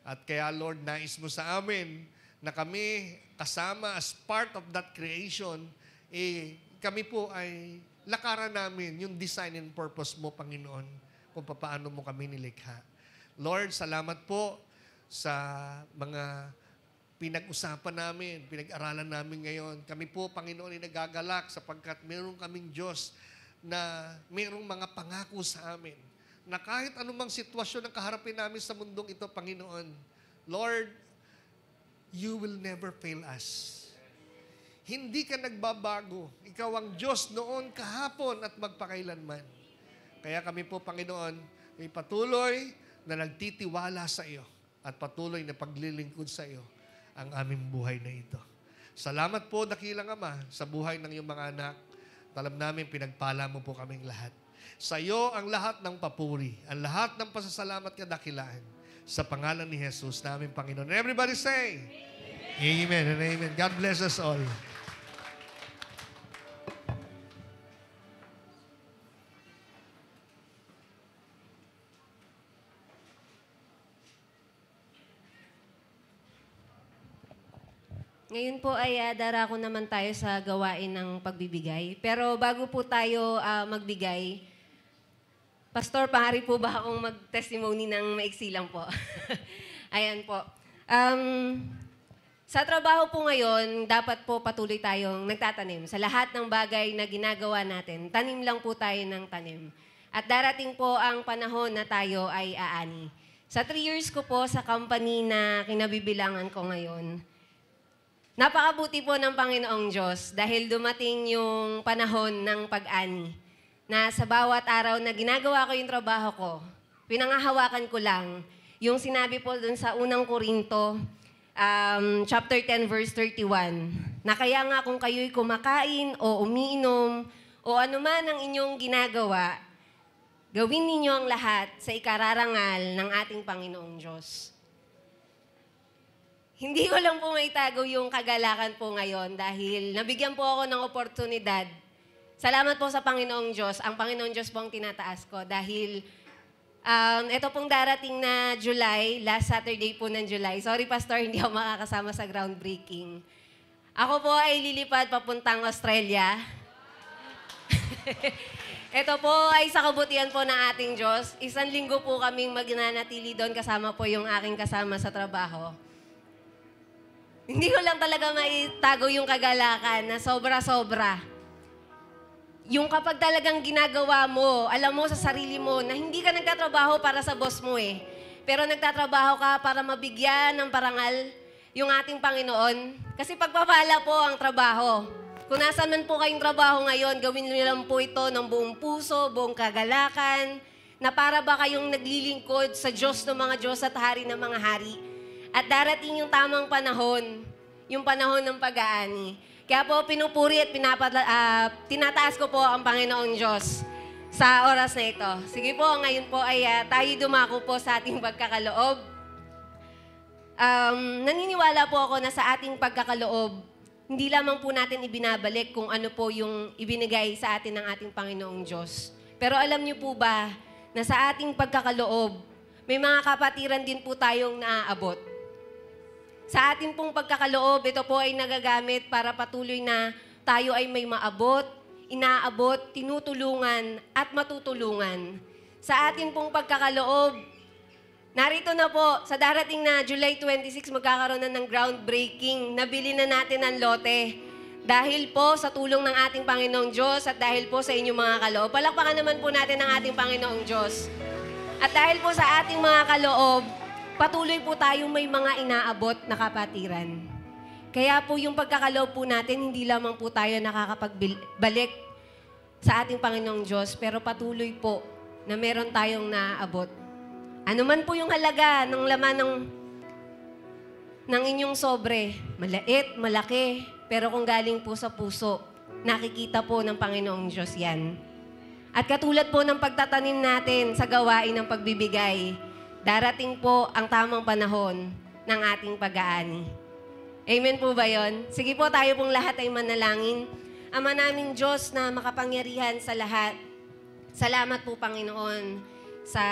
Speaker 3: At kaya, Lord, nais mo sa amin na kami kasama as part of that creation, kami po ay lakaran namin yung design and purpose mo, Panginoon, kung paano mo kami nilikha. Lord, salamat po sa mga pinag-usapan namin, pinag-aralan namin ngayon. Kami po, Panginoon, ay nagagalak sapagkat meron kaming Diyos na mayroong mga pangako sa amin na kahit anumang sitwasyon ang kaharapin namin sa mundong ito, Panginoon, Lord, you will never fail us. Hindi ka nagbabago. Ikaw ang Diyos noon, kahapon at magpakailanman. Kaya kami po, Panginoon, ay patuloy na nagtitiwala sa iyo at patuloy na paglilingkod sa iyo ang aming buhay na ito. Salamat po, dakilang Ama, sa buhay ng iyong mga anak. Alam namin, pinagpala mo po kaming lahat. Sa iyo ang lahat ng papuri, ang lahat ng pasasalamat kadakilaan. Sa pangalan ni Jesus namin, Panginoon. Everybody say, Amen and Amen. God bless us all.
Speaker 4: Ngayon po ay darako naman tayo sa gawain ng pagbibigay. Pero bago po tayo magbigay, Pastor, pahari po ba akong mag-testimony ng maiksi lang po? Ayan po. Sa trabaho po ngayon, dapat po patuloy tayong nagtatanim. Sa lahat ng bagay na ginagawa natin, tanim lang po tayo ng tanim. At darating po ang panahon na tayo ay aani. Sa 3 years ko po sa company na kinabibilangan ko ngayon, napakabuti po ng Panginoong Diyos dahil dumating yung panahon ng pag-ani na sa bawat araw na ginagawa ko yung trabaho ko, pinangahawakan ko lang yung sinabi po dun sa unang Korinto chapter 10, verse 31. Na kaya nga kung kayo'y kumakain o umiinom o anuman ang inyong ginagawa, gawin ninyo ang lahat sa ikararangal ng ating Panginoong Diyos. Hindi ko lang po maitago yung kagalakan po ngayon dahil nabigyan po ako ng oportunidad. Salamat po sa Panginoong Diyos. Ang Panginoong Diyos po ang tinataas ko dahil ito pong darating na July, last Saturday po ng July. Sorry, Pastor, hindi ako makakasama sa groundbreaking. Ako po ay lilipad papuntang Australia. Ito po ay sa kabutihan po ng ating Diyos. 1 linggo po kaming magnanatili doon kasama po yung aking kasama sa trabaho. Hindi ko lang talaga maitago yung kagalakan na sobra-sobra. Yung kapag talagang ginagawa mo, alam mo sa sarili mo na hindi ka nagtatrabaho para sa boss mo eh. Pero nagtatrabaho ka para mabigyan ng parangal yung ating Panginoon. Kasi pagpapala po ang trabaho. Kung nasan man po kayong trabaho ngayon, gawin niyo lang po ito ng buong puso, buong kagalakan, na para ba kayong naglilingkod sa Diyos ng mga Diyos at Hari ng mga Hari. At darating yung tamang panahon, yung panahon ng pag-aani. Kaya po pinupuri at tinataas ko po ang Panginoong Diyos sa oras na ito. Sige po, ngayon po ay tayo dumako po sa ating pagkakaloob. Naniniwala po ako na sa ating pagkakaloob, hindi lamang po natin ibinabalik kung ano po yung ibinigay sa atin ng ating Panginoong Diyos. Pero alam niyo po ba na sa ating pagkakaloob, may mga kapatiran din po tayong naaabot. Sa ating pong pagkakaloob, ito po ay nagagamit para patuloy na tayo ay may maabot, inaabot, tinutulungan at matutulungan. Sa ating pong pagkakaloob, narito na po, sa darating na July 26, magkakaroon na ng groundbreaking. Nabili na natin ang lote. Dahil po sa tulong ng ating Panginoong Diyos at dahil po sa inyong mga kaloob. Palakpakan naman po natin ang ating Panginoong Diyos. At dahil po sa ating mga kaloob, patuloy po tayong may mga inaabot na kapatiran. Kaya po yung pagkakaloob po natin, hindi lamang po tayo nakakapagbalik sa ating Panginoong Diyos, pero patuloy po na meron tayong naaabot. Ano man po yung halaga ng laman ng inyong sobre, malait, malaki, pero kung galing po sa puso, nakikita po ng Panginoong Diyos yan. At katulad po ng pagtatanim natin sa gawain ng pagbibigay, darating po ang tamang panahon ng ating pag-aani. Amen po ba yun? Sige po, tayo pong lahat ay manalangin. Ama naming Diyos na makapangyarihan sa lahat, salamat po Panginoon sa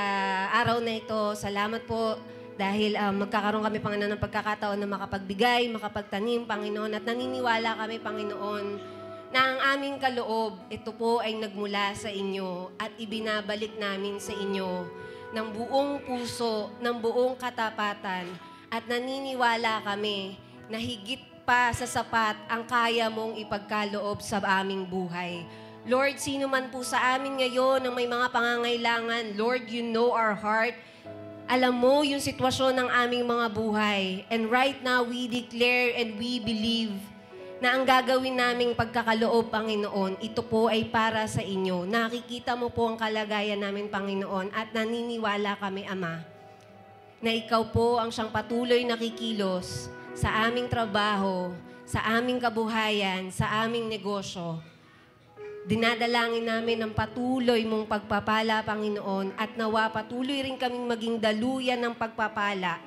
Speaker 4: araw na ito. Salamat po dahil magkakaroon kami Panginoon ng pagkakataon na makapagbigay, makapagtanim Panginoon, at naniniwala kami Panginoon na ang aming kaloob, ito po ay nagmula sa inyo at ibinabalik namin sa inyo ng buong puso, ng buong katapatan, at naniniwala kami na higit pa sa sapat ang kaya mong ipagkaloob sa aming buhay. Lord, sino man po sa amin ngayon na may mga pangangailangan, Lord, you know our heart. Alam mo yung sitwasyon ng aming mga buhay. And right now, we declare and we believe na ang gagawin naming pagkakaloob, Panginoon, ito po ay para sa inyo. Nakikita mo po ang kalagayan namin, Panginoon, at naniniwala kami, Ama, na ikaw po ang siyang patuloy na kikilos sa aming trabaho, sa aming kabuhayan, sa aming negosyo. Dinadalangin namin ang patuloy mong pagpapala, Panginoon, at nawa patuloy rin kaming maging daluyan ng pagpapala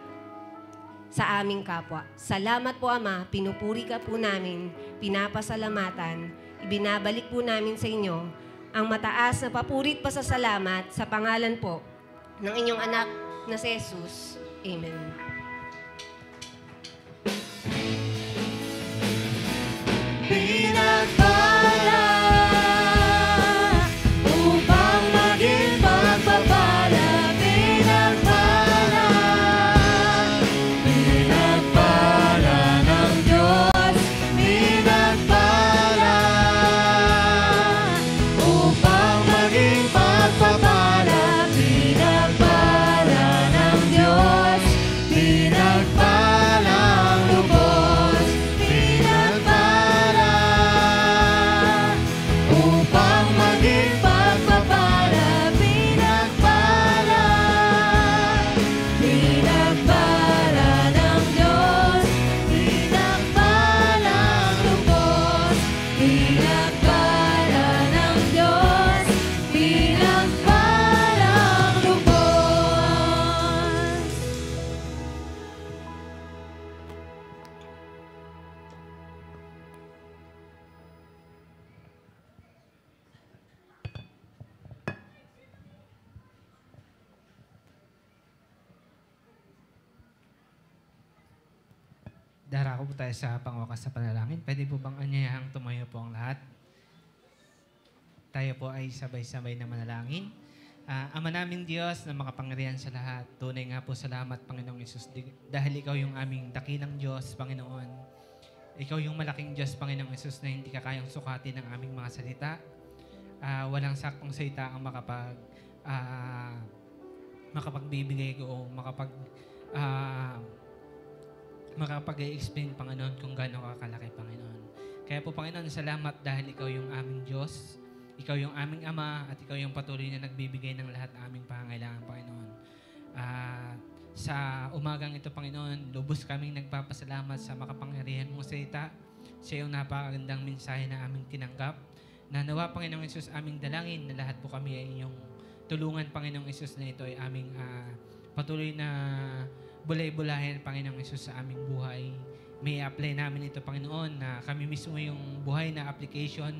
Speaker 4: sa aming kapwa. Salamat po, Ama. Pinupuri ka po namin, pinapasalamatan, ibinabalik po namin sa inyo ang mataas na papurit pa sa salamat sa pangalan po ng inyong anak na si Jesus. Amen.
Speaker 2: Pinagpala upang maging pagpapala. Pinagpala ng Diyos. Pinagpala upang maging pagpapala. Pinagpala ng Diyos. Pinagpala ang lubos. Pinagpala
Speaker 5: Darako po tayo sa pangwakas sa panalangin. Pwede po bang anyayahang tumayo po ang lahat? Tayo po ay sabay-sabay na manalangin. Ama naming Diyos na makapangyarihan sa lahat, tunay nga po salamat, Panginoong Isus, dahil Ikaw yung aming dakilang Diyos, Panginoon. Ikaw yung malaking Diyos, Panginoong Isus, na hindi ka kayang sukatin ng aming mga salita. Walang sakong salita ang makapagbibigay ko o makapag-i-explain, Panginoon, kung gaano kakalaki, Panginoon. Kaya po, Panginoon, salamat dahil Ikaw yung aming Diyos, Ikaw yung aming Ama, at Ikaw yung patuloy na nagbibigay ng lahat ng aming pangangailangan, Panginoon. Sa umagang ito, Panginoon, lubos kaming nagpapasalamat sa makapangyarihan mong salita, sa iyong napakagandang mensahe na aming tinanggap, na nawa, Panginoong Isus, aming dalangin na lahat po kami ay inyong tulungan, Panginoong Isus, na ito ay aming patuloy na bulay-bulahin, Panginoong Isus, sa aming buhay. May apply namin ito, Panginoon, na kami mismo yung buhay na application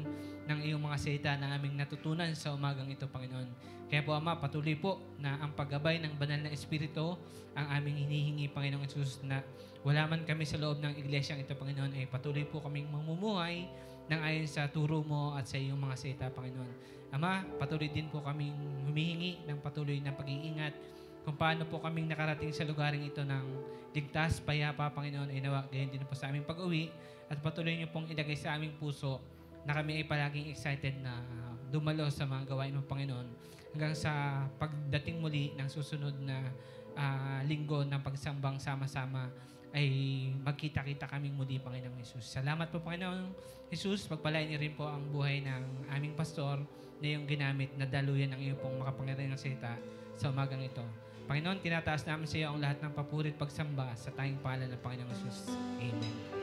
Speaker 5: ng iyong mga salita na aming natutunan sa umagang ito, Panginoon. Kaya po, Ama, patuloy po na ang paggabay ng banal na Espiritu ang aming hinihingi, Panginoong Isus, na wala man kami sa loob ng iglesyang ito, Panginoon, ay patuloy po kaming mamumuhay ng ayon sa turo mo at sa iyong mga salita, Panginoon. Ama, patuloy din po kaming humihingi ng patuloy na pag-iingat kung paano po kaming nakarating sa lugaring ito ng ligtas, payapa, Panginoon, ay nawa, gayon din po sa aming pag-uwi at patuloy niyo pong ilagay sa aming puso na kami ay palaging excited na dumalo sa mga gawain mo, Panginoon, hanggang sa pagdating muli ng susunod na linggo ng pagsambang sama-sama ay magkita-kita kaming muli, Panginoong Jesus. Salamat po, Panginoong Jesus. Pagpalain niyo rin po ang buhay ng aming pastor na yung ginamit na daluyan ng iyong pong makapangyarihan ng salita sa umagang ito. Panginoon, tinataas namin sa iyo ang lahat ng papurit pagsamba sa tayong pangalan ng Panginoong Jesus. Amen.